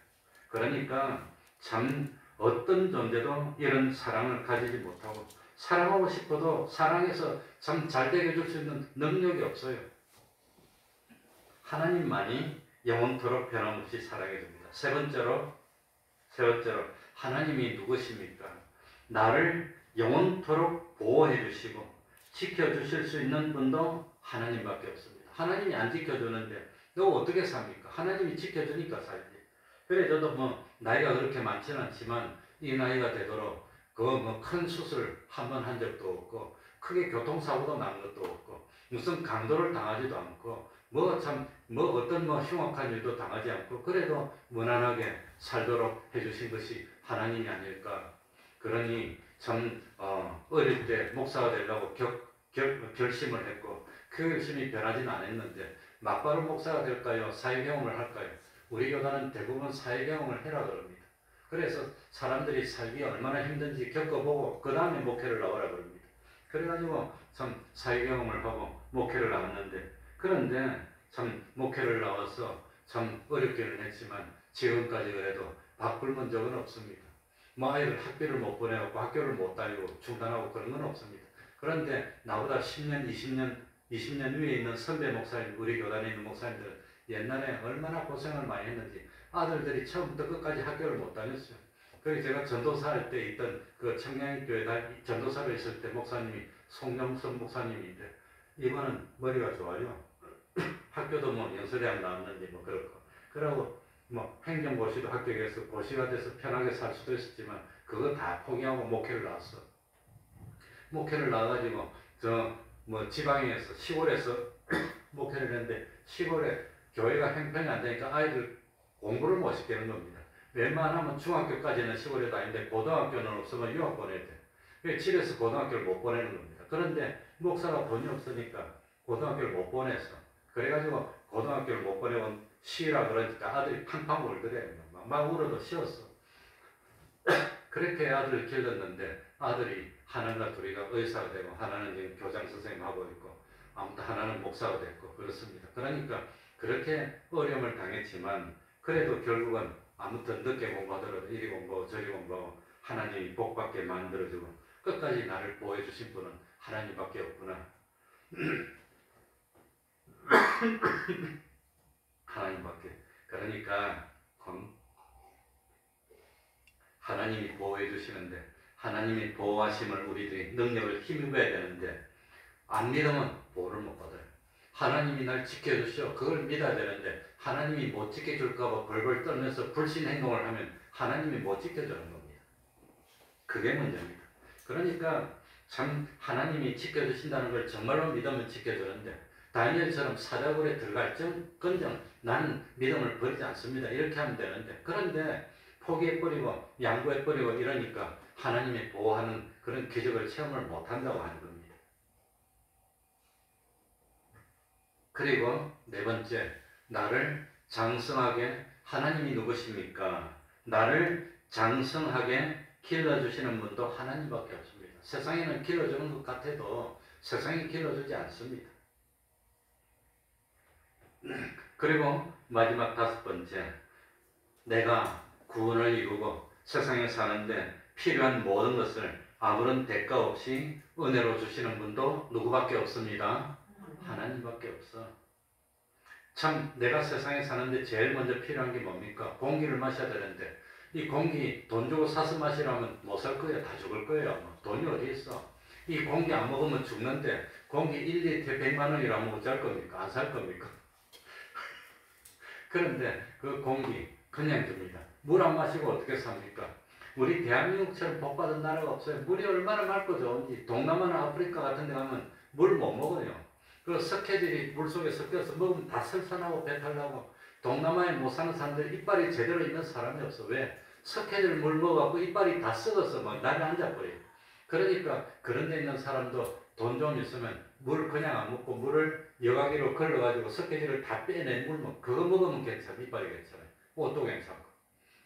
그러니까 참 어떤 존재도 이런 사랑을 가지지 못하고 사랑하고 싶어도 사랑해서 참 잘되게 해줄 수 있는 능력이 없어요. 하나님만이 영원토록 변함없이 사랑해 줍니다. 세 번째로 하나님이 누구십니까? 나를 영원토록 보호해 주시고 지켜주실 수 있는 분도 하나님밖에 없습니다. 하나님이 안 지켜주는데 너 어떻게 삽니까? 하나님이 지켜주니까 살지. 그래 저도 뭐 나이가 그렇게 많지는 않지만 이 나이가 되도록 큰 수술 한 번 한 적도 없고 크게 교통사고도 난 것도 없고 무슨 강도를 당하지도 않고 어떤 흉악한 일도 당하지 않고 그래도 무난하게 살도록 해주신 것이 하나님이 아닐까. 그러니 참 어릴 때 목사가 되려고 결심을 했고 그 결심이 변하지는 않았는데 막바로 목사가 될까요? 사회경험을 할까요? 우리 교단은 대부분 사회경험을 해라 그럽니다. 그래서 사람들이 살기 얼마나 힘든지 겪어보고 그 다음에 목회를 나오라 그럽니다. 그래가지고 참 사회경험을 하고 목회를 나왔는데 그런데 참 목회를 나와서 참 어렵기는 했지만 지금까지 그래도 밥 굶은 적은 없습니다. 뭐 아이들 학비를 못 보내고 학교를 못 다니고 중단하고 그런 건 없습니다. 그런데 나보다 10년, 20년 위에 있는 선배 목사님, 우리 교단에 있는 목사님들 옛날에 얼마나 고생을 많이 했는지 아들들이 처음부터 끝까지 학교를 못 다녔어요. 그래서 제가 전도사 할 때 있던 그 청량교회 전도사로 있을 때 목사님이 송영선 목사님인데 이번은 머리가 좋아요. 학교도 뭐 연세대학 나왔는지 뭐 그렇고 그러고 뭐 행정고시도 합격해서 고시가 돼서 편하게 살 수도 있었지만 그거 다 포기하고 목회를 나왔어. 목회를 나와가지고 뭐 지방에서 시골에서 목회를 했는데 시골에 교회가 형편이 안 되니까 아이들 공부를 못 시키는 겁니다. 웬만하면 중학교까지는 시골에 다니는데 고등학교는 없으면 유학 보내야 돼. 그래서 집에서 고등학교를 못 보내는 겁니다. 그런데 목사가 돈이 없으니까 고등학교를 못 보내서 그래가지고 고등학교를 못 보내면 쉬라 그러니까 아들이 팡팡 울더래요. 막 울어도 쉬었어. 그렇게 아들을 길렀는데 아들이 하나가 둘이가 의사가 되고 하나는 지금 교장 선생님 하고 있고 아무튼 하나는 목사가 됐고 그렇습니다. 그러니까 그렇게 어려움을 당했지만 그래도 결국은 아무튼 늦게 공부하더라도 이리 공부하고 저리 공부하고 하나님이 복받게 만들어주고 끝까지 나를 보호해주신 분은 하나님밖에 없구나. 하나님밖에. 그러니까 하나님이 보호해 주시는데 하나님이 보호하심을 우리들이 능력을 힘입어야 되는데 안 믿으면 보호를 못 받아요. 하나님이 날 지켜주시오. 그걸 믿어야 되는데 하나님이 못 지켜줄까 봐 벌벌 떨면서 불신 행동을 하면 하나님이 못 지켜주는 겁니다. 그게 문제입니다. 그러니까 참 하나님이 지켜주신다는 걸 정말로 믿으면 지켜주는데 다니엘처럼 사자굴에 들어갈 건정 나는 믿음을 버리지 않습니다. 이렇게 하면 되는데 그런데 포기해버리고 양보해버리고 이러니까 하나님이 보호하는 그런 기적을 체험을 못한다고 하는 겁니다. 그리고 네 번째, 나를 장성하게 하나님이 누구십니까? 나를 장성하게 길러주시는 분도 하나님밖에 없습니다. 세상에는 길러주는 것 같아도 세상이 길러주지 않습니다. 그리고 마지막 다섯 번째, 내가 구원을 이루고 세상에 사는데 필요한 모든 것을 아무런 대가 없이 은혜로 주시는 분도 누구밖에 없습니다. 하나님밖에 없어. 참 내가 세상에 사는데 제일 먼저 필요한 게 뭡니까? 공기를 마셔야 되는데 이 공기 돈 주고 사서 마시라면 못 살 거예요. 다 죽을 거예요. 돈이 어디 있어? 이 공기 안 먹으면 죽는데 공기 1리터에 100만 원이라면 어쩔 겁니까? 안 살 겁니까? 그런데 그 공기 그냥 줍니다. 물 안 마시고 어떻게 삽니까? 우리 대한민국처럼 복받은 나라가 없어요. 물이 얼마나 맑고 좋은지 동남아나 아프리카 같은 데 가면 물 못 먹어요. 그 석회질이 물속에 섞여서 먹으면 다 설산하고 배탈 나고 동남아에 못 사는 사람들 이빨이 제대로 있는 사람이 없어. 왜? 석회질 물 먹어갖고 이빨이 다 썩어서 막 날이 앉아버려요. 그러니까 그런 데 있는 사람도 돈 좀 있으면 물 그냥 안 먹고 물을 여과기로 걸러가지고 석회질을 다 빼낸 물 먹고 그거 먹으면 괜찮아. 이빨이 괜찮아요. 옷도 괜찮고.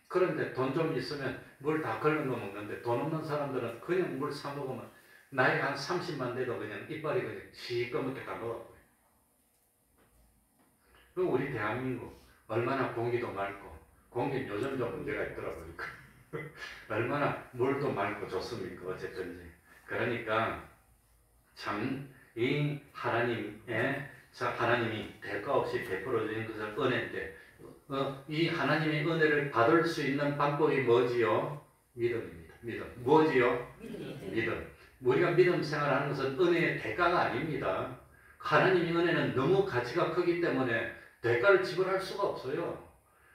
그런데 돈 좀 있으면 물 다 걸른 거 먹는데 돈 없는 사람들은 그냥 물 사 먹으면 나이가 한 30만 돼도 그냥 이빨이 그냥 시꺼멓게 다 먹어버려요. 우리 대한민국 얼마나 공기도 맑고 공기 요즘 좀 문제가 있더라고요. 얼마나 물도 맑고 좋습니까? 어쨌든지. 그러니까 참 이 하나님이 대가 없이 베풀어 주신 것을 은혜인데 이 하나님의 은혜를 받을 수 있는 방법이 뭐지요? 믿음입니다. 믿음. 뭐지요? 믿음. 우리가 믿음 생활하는 것은 은혜의 대가가 아닙니다. 하나님의 은혜는 너무 가치가 크기 때문에 대가를 지불할 수가 없어요.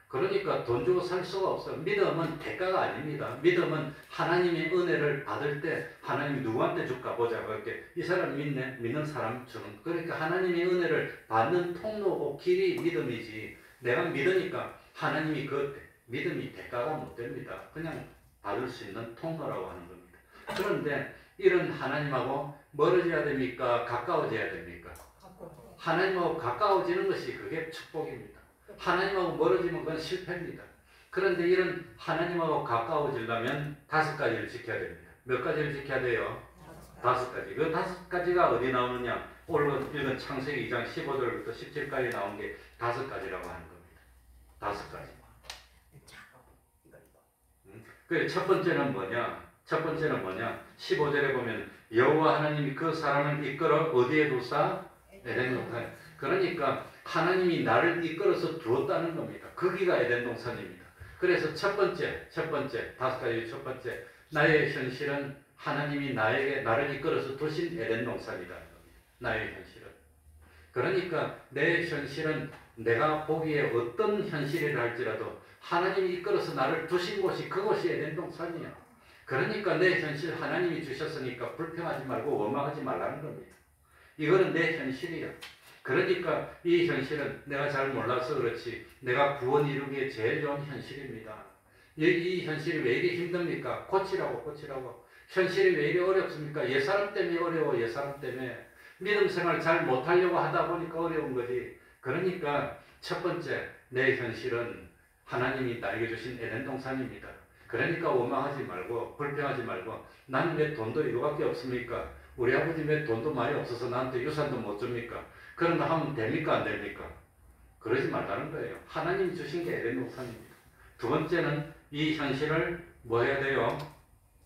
그러니까 돈 주고 살 수가 없어요. 믿음은 대가가 아닙니다. 믿음은 하나님의 은혜를 받을 때 하나님이 누구한테 줄까 보자. 그렇게 이 사람 믿네? 믿는 사람 주는. 그러니까 하나님의 은혜를 받는 통로고 길이 믿음이지. 내가 믿으니까 하나님이 그 믿음이 대가가 못 됩니다. 그냥 받을 수 있는 통로라고 하는 겁니다. 그런데 이런 하나님하고 멀어져야 됩니까? 가까워져야 됩니까? 하나님하고 가까워지는 것이 그게 축복입니다. 하나님하고 멀어지면 그건 실패입니다. 그런데 이런 하나님하고 가까워지려면 5가지를 지켜야 됩니다. 몇 가지를 지켜야 돼요? 5가지. 그 5가지가 어디 나오느냐? 오늘 읽은 창세기 2장 15절부터 17까지 나온 게 5가지라고 하는 겁니다. 5가지. 그 첫 번째는 뭐냐? 15절에 보면 여호와 하나님이 그 사람을 이끌어 어디에 두사? 에덴 동산에. 그러니까 하나님이 나를 이끌어서 두었다는 겁니다. 거기가 에덴 동산입니다. 그래서 첫 번째 5가지 첫 번째 나의 현실은 하나님이 나를 이끌어서 두신 에덴 동산이라는 겁니다. 나의 현실은. 그러니까 내 현실은 내가 보기에 어떤 현실이라 할지라도 하나님이 이끌어서 나를 두신 곳이 그곳이 에덴 동산이야. 그러니까 내 현실 하나님이 주셨으니까 불평하지 말고 원망하지 말라는 겁니다. 이거는 내 현실이야. 그러니까 이 현실은 내가 잘 몰라서 그렇지 내가 구원 이루기에 제일 좋은 현실입니다. 이 현실이 왜 이리 힘듭니까? 고치라고. 현실이 왜 이리 어렵습니까? 옛사람 때문에 어려워. 옛사람 때문에 믿음 생활 잘 못하려고 하다 보니까 어려운 거지. 그러니까 첫 번째 내 현실은 하나님이 나에게 주신 에덴 동산입니다. 그러니까 원망하지 말고 불평하지 말고 나는 왜 돈도 이거밖에 없습니까? 우리 아버지 왜 돈도 많이 없어서 나한테 유산도 못 줍니까? 그런 거 하면 됩니까? 안 됩니까? 그러지 말라는 거예요. 하나님이 주신 게 에덴 동산입니다. 두 번째는 이 현실을 뭐 해야 돼요?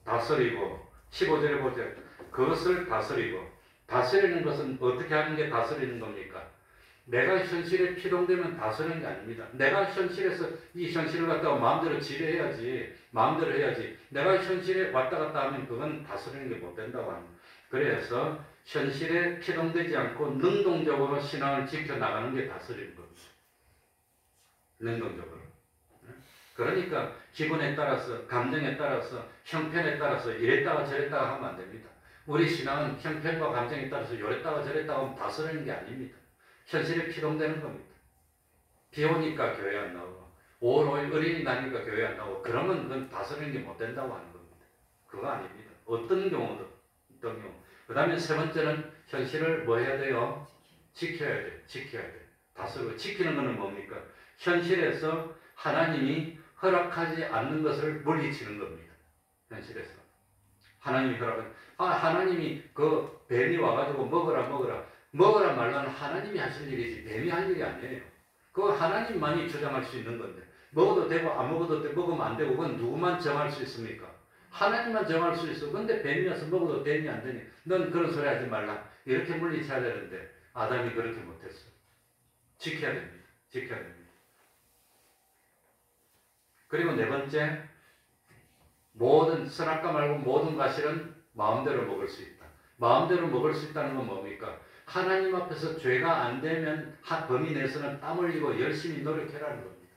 다스리고 15절에 보죠. 그것을 다스리고 다스리는 것은 어떻게 하는 게 다스리는 겁니까? 내가 현실에 피동되면 다스리는 게 아닙니다. 내가 현실에서 이 현실을 갖다가 마음대로 지배해야지. 마음대로 해야지. 내가 현실에 왔다 갔다 하면 그건 다스리는 게 못 된다고 합니다. 그래서 현실에 피동되지 않고 능동적으로 신앙을 지켜나가는 게 다스리는 겁니다. 능동적으로. 그러니까 기분에 따라서 감정에 따라서 형편에 따라서 이랬다가 저랬다가 하면 안 됩니다. 우리 신앙은 형편과 감정에 따라서 이랬다가 저랬다가 하면 다스리는 게 아닙니다. 현실에 피동되는 겁니다. 비 오니까 교회 안 나오고 5월 5일 어린이날이니까 교회 안 나오고 그러면 그건 다스리는 게 못 된다고 하는 겁니다. 그거 아닙니다. 어떤 경우도 어떤 경우. 그 다음에 세 번째는 현실을 뭐 해야 돼요? 지켜야 돼. 다스리고 지키는 것은 뭡니까? 현실에서 하나님이 허락하지 않는 것을 물리치는 겁니다. 현실에서. 하나님이 하나님이 그 뱀이 와가지고 먹으라 말라는 하나님이 하실 일이지 뱀이 할 일이 아니에요. 그거 하나님만이 주장할 수 있는 건데 먹어도 되고 안 먹어도 되고 먹으면 안 되고 그건 누구만 정할 수 있습니까? 하나님만 정할 수 있어. 근데 뱀이 와서 먹어도 되니 안 되니 넌 그런 소리 하지 말라. 이렇게 물리쳐야 되는데 아담이 그렇게 못했어. 지켜야 됩니다. 그리고 네 번째, 모든 선악과 말고 모든 과실은 마음대로 먹을 수 있다. 마음대로 먹을 수 있다는 건 뭡니까? 하나님 앞에서 죄가 안 되면 범인 내에서는 땀 흘리고 열심히 노력해라는 겁니다.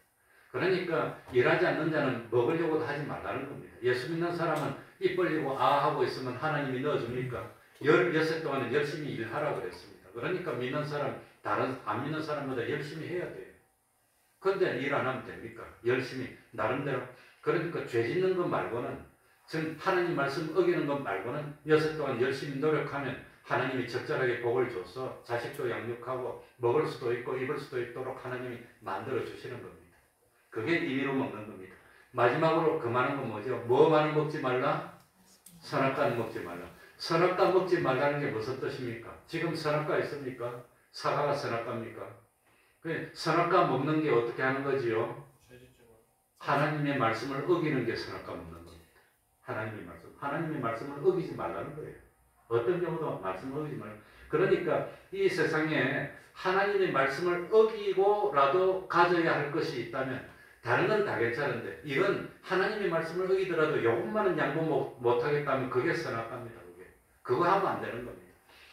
그러니까 일하지 않는 자는 먹으려고도 하지 말라는 겁니다. 예수 믿는 사람은 입 벌리고 하고 있으면 하나님이 넣어줍니까? 16 동안은 열심히 일하라고 그랬습니다. 그러니까 믿는 사람, 다른 안 믿는 사람보다 열심히 해야 돼요. 그런데 일 안 하면 됩니까? 열심히 나름대로. 그러니까 죄 짓는 것 말고는 지금 하나님 말씀 어기는 것 말고는 6 동안 열심히 노력하면 하나님이 적절하게 복을 줘서 자식도 양육하고 먹을 수도 있고 입을 수도 있도록 하나님이 만들어 주시는 겁니다. 그게 임의로 먹는 겁니다. 마지막으로 그 많은 건 뭐죠? 뭐 많은 먹지 말라? 선악과는 먹지 말라. 선악과 먹지 말라는 게 무슨 뜻입니까? 지금 선악과 있습니까? 사과가 선악과입니까? 선악과 먹는 게 어떻게 하는 거지요? 하나님의 말씀을 어기는 게 선악과 먹는 겁니다. 하나님의 말씀을 어기지 말라는 거예요. 어떤 경우도 말씀을 어기지 말라. 그러니까 이 세상에 하나님의 말씀을 어기고라도 가져야 할 것이 있다면 다른 건 다 괜찮은데 이건 하나님의 말씀을 어기더라도 요것만은 양보 못하겠다면 그게 선악과입니다. 그거 하면 안 되는 겁니다.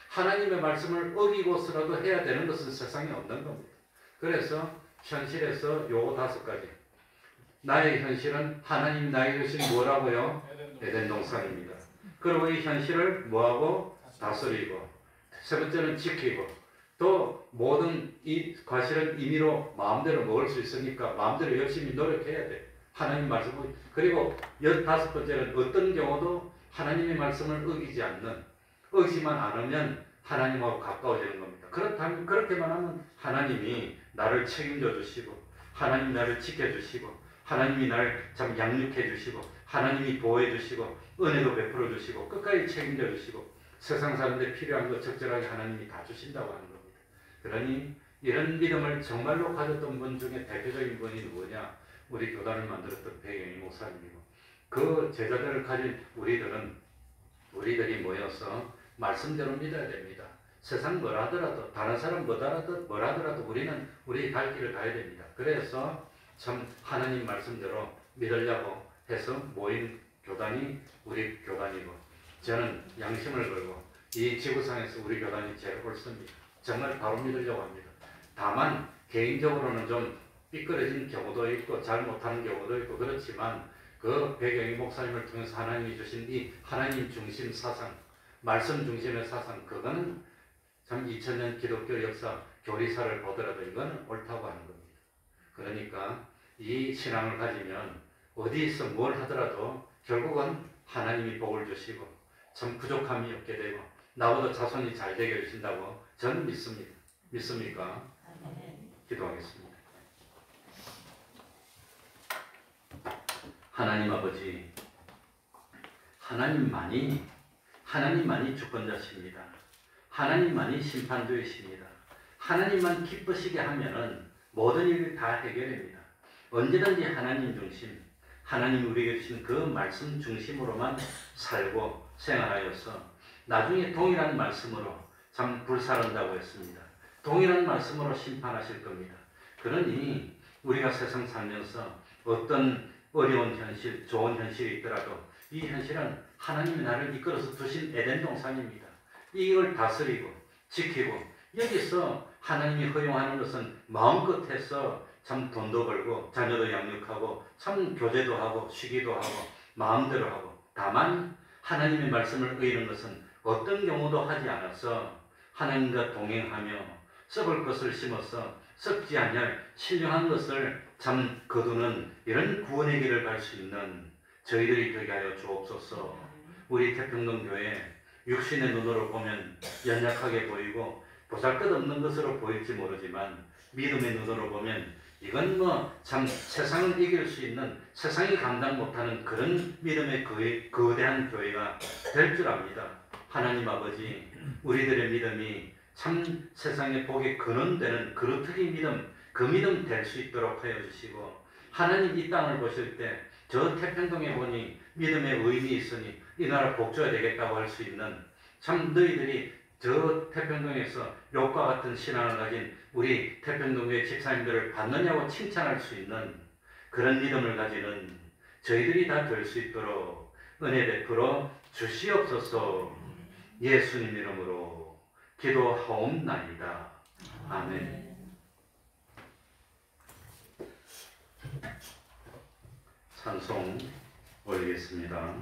하나님의 말씀을 어기고서라도 해야 되는 것은 세상에 없는 겁니다. 그래서 현실에서 요거 5가지. 나의 현실은 하나님 나에게 주신 뭐라고요? 에덴 동산입니다. 그리고 이 현실을 뭐하고? 다스리고. 세 번째는 지키고. 또 모든 이 과실은 임의로 마음대로 먹을 수 있으니까 마음대로 열심히 노력해야 돼. 하나님 말씀을. 그리고 15번째는 어떤 경우도 하나님의 말씀을 어기지만 않으면 하나님하고 가까워지는 겁니다. 그렇다면 그렇게만 하면 하나님이 나를 책임져 주시고 하나님이 나를 지켜주시고 하나님이 나를 참 양육해 주시고 하나님이 보호해 주시고 은혜도 베풀어 주시고 끝까지 책임져 주시고 세상 사는데 필요한 것 적절하게 하나님이 다 주신다고 하는 겁니다. 그러니 이런 믿음을 정말로 가졌던 분 중에 대표적인 분이 누구냐? 우리 교단을 만들었던 배경희 목사님이고 그 제자들을 가진 우리들이 모여서 말씀대로 믿어야 됩니다. 세상 뭘 하더라도 다른 사람 뭘 하더라도 우리는 우리 갈 길을 가야 됩니다. 그래서 참 하나님 말씀대로 믿으려고 해서 모인 교단이 우리 교단이고 저는 양심을 걸고 이 지구상에서 우리 교단이 제일 옳습니다. 정말 바로 믿으려고 합니다. 다만 개인적으로는 좀 삐뚤어진 경우도 있고 잘 못하는 경우도 있고 그렇지만 그 배경희 목사님을 통해서 하나님이 주신 이 하나님 중심 사상 말씀 중심의 사상 그거는 참 2000년 기독교 역사 교리사를 보더라도 이거는 옳다고 하는 겁니다. 그러니까 이 신앙을 가지면 어디서 뭘 하더라도 결국은 하나님이 복을 주시고 참 부족함이 없게 되고 나보다 자손이 잘 되게 해주신다고 저는 믿습니다. 믿습니까? 기도하겠습니다. 하나님 아버지, 하나님만이 주권자십니다. 하나님만이 심판주이십니다. 하나님만 기쁘시게 하면은 모든 일을 다 해결됩니다. 언제든지 하나님 중심, 하나님 우리에게 주신 그 말씀 중심으로만 살고 생활하여서 나중에 동일한 말씀으로 참 불사른다고 했습니다. 동일한 말씀으로 심판하실 겁니다. 그러니 우리가 세상 살면서 어떤 어려운 현실, 좋은 현실이 있더라도 이 현실은 하나님이 나를 이끌어서 두신 에덴 동산입니다. 이걸 다스리고 지키고 여기서 하나님이 허용하는 것은 마음껏 해서 참 돈도 벌고 자녀도 양육하고 참 교제도 하고 쉬기도 하고 마음대로 하고 다만 하나님의 말씀을 의는 것은 어떤 경우도 하지 않아서 하나님과 동행하며 썩을 것을 심어서 썩지 아니할 신령한 것을 참 거두는 이런 구원의 길을 갈 수 있는 저희들이 되게 하여 주옵소서. 우리 태평동교회 육신의 눈으로 보면 연약하게 보이고 보잘것없는 것으로 보일지 모르지만 믿음의 눈으로 보면 이건 뭐 참 세상을 이길 수 있는 세상이 감당 못하는 그런 믿음의 거대한 교회가 될 줄 압니다. 하나님 아버지, 우리들의 믿음이 참 세상의 복의 근원되는 그루터기 믿음, 그 믿음 될 수 있도록 하여 주시고 하나님 이 땅을 보실 때 저 태평동에 보니 믿음의 의미 있으니 이 나라 복줘야 되겠다고 할 수 있는 참 너희들이 저 태평동에서 욥과 같은 신앙을 가진 우리 태평동교회 집사님들을 받느냐고 칭찬할 수 있는 그런 믿음을 가지는 저희들이 다 될 수 있도록 은혜 베풀어 주시옵소서. 예수님 이름으로 기도하옵나이다. 아멘. 찬송 올리겠습니다.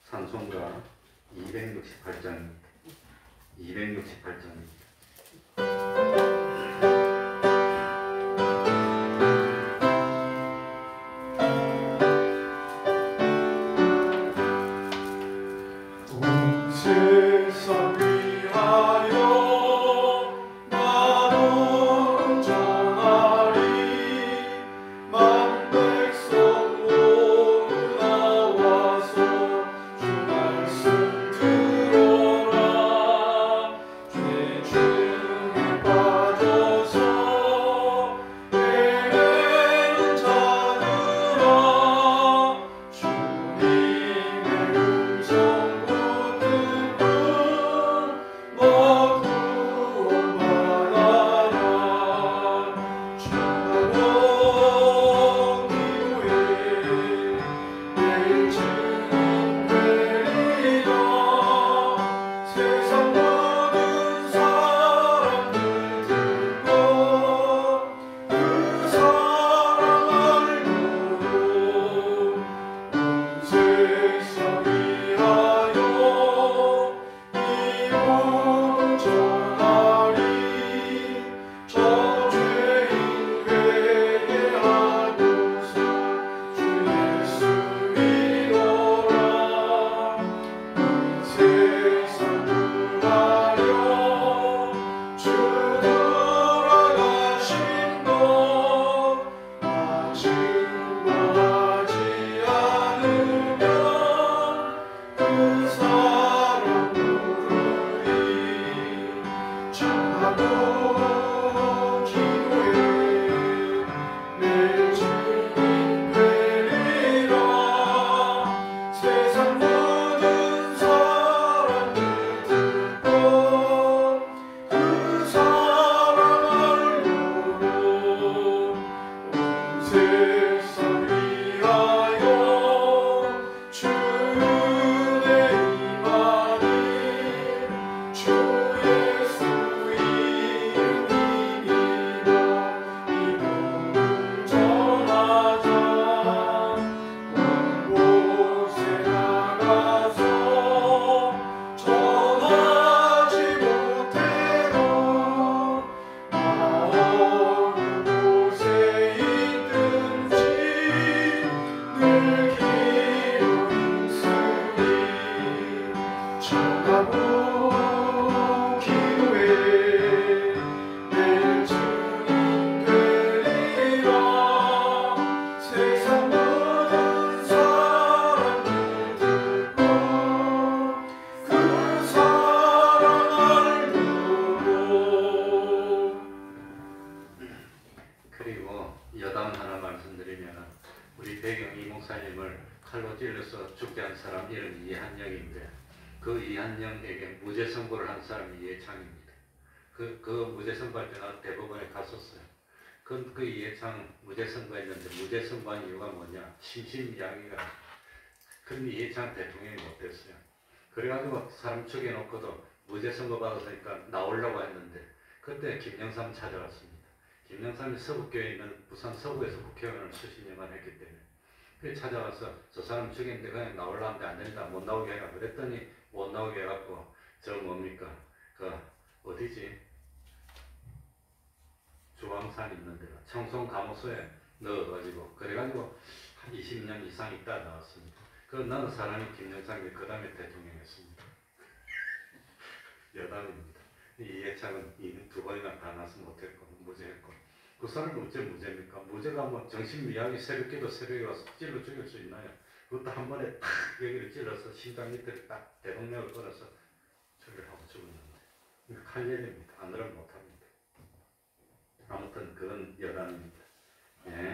찬송가 268장입니다. 268장입니다. 이한영에게 무죄 선고를 한 사람이 이해창입니다. 그 무죄 선고할 때 나 대법원에 갔었어요. 그 이해창 무죄 선고했는데 무죄 선고한 이유가 뭐냐? 심신미약이가. 근데 이해창 대통령이 못됐어요. 그래가지고 사람 죽여놓고도 무죄 선고 받았으니까 나오려고 했는데 그때 김영삼 찾아왔습니다. 김영삼이 서북교에 있는 부산 서구에서 국회의원을 수십 년간 했기 때문에 그 찾아와서 저 사람 죽였는데 그냥 나오려는데 안 된다, 못 나오게 해라 그랬더니 못 나오게 해갖고 저 뭡니까 그 어디지 주황산 있는 데가 청송감호소에 넣어가지고 그래가지고 한 20년 이상 있다 나왔습니다. 그 나는 사람이 김영삼이 그 다음에 대통령이었습니다. 여담입니다. 이해창은 두 번이나 다 나서 못했고 무죄했고 그 사람은 어째 무죄입니까? 무죄가 뭐 정신미약이 새벽기도 새벽에 와서 찔러 죽일 수 있나요? 그것도 한 번에 탁 여기를 찔러서 심장 밑에 딱 대동맥을 끊어서 처리하고 죽었는데 이거 칼jel입니다. 안 그러면 못합니다. 아무튼 그건 여담입니다. 예.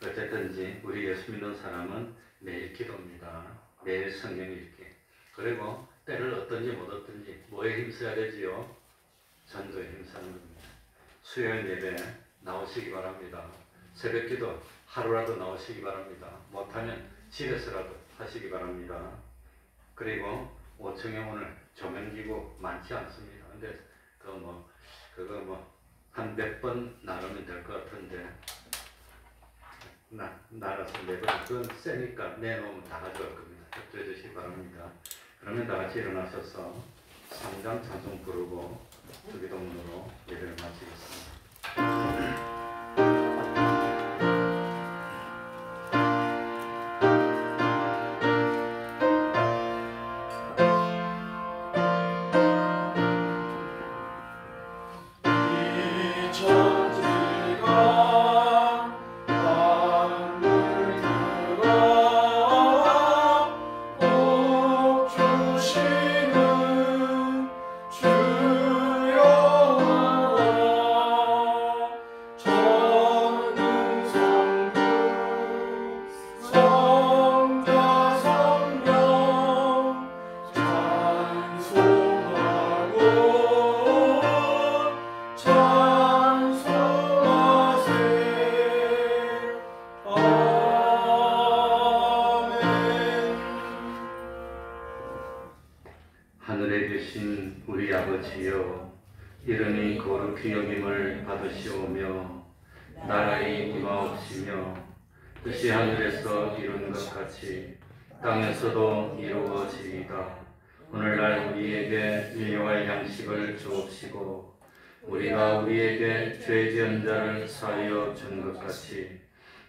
어쨌든지 우리 예수 믿는 사람은 매일 기도입니다. 매일 성경 읽기. 그리고 때를 얻든지 못 얻든지 뭐에 힘써야 되지요? 전도에 힘쓰는 겁니다. 수요일 예배 나오시기 바랍니다. 새벽기도 하루라도 나오시기 바랍니다. 못하면 집에서라도 하시기 바랍니다. 그리고 5층에 오늘 조명기구 많지 않습니다. 근데 그거 뭐 한 몇 번 나누면 될 것 같은데 나가서 매번 그건 세니까 내놓으면 다 가져갈 겁니다. 협조해 주시기 바랍니다. 그러면 다 같이 일어나셔서 3장 찬송 부르고 주기도문으로 예배를 마치겠습니다. 하늘에 계신 우리 아버지여, 이름이 거룩히 여김을 받으시오며 나라의 임하옵시며 뜻이 하늘에서 이룬 것 같이 땅에서도 이루어지이다. 오늘날 우리에게 일용할 양식을 주옵시고 우리가 우리에게 죄 지은 자를 사하여 준 것 같이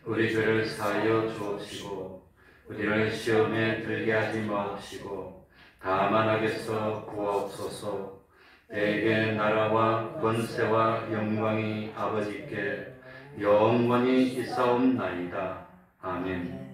우리 죄를 사하여 주옵시고 우리를 시험에 들게 하지 마옵시고 다만 악에서 구하옵소서. 내게 나라와 권세와 영광이 아버지께 영원히 있사옵나이다. 아멘.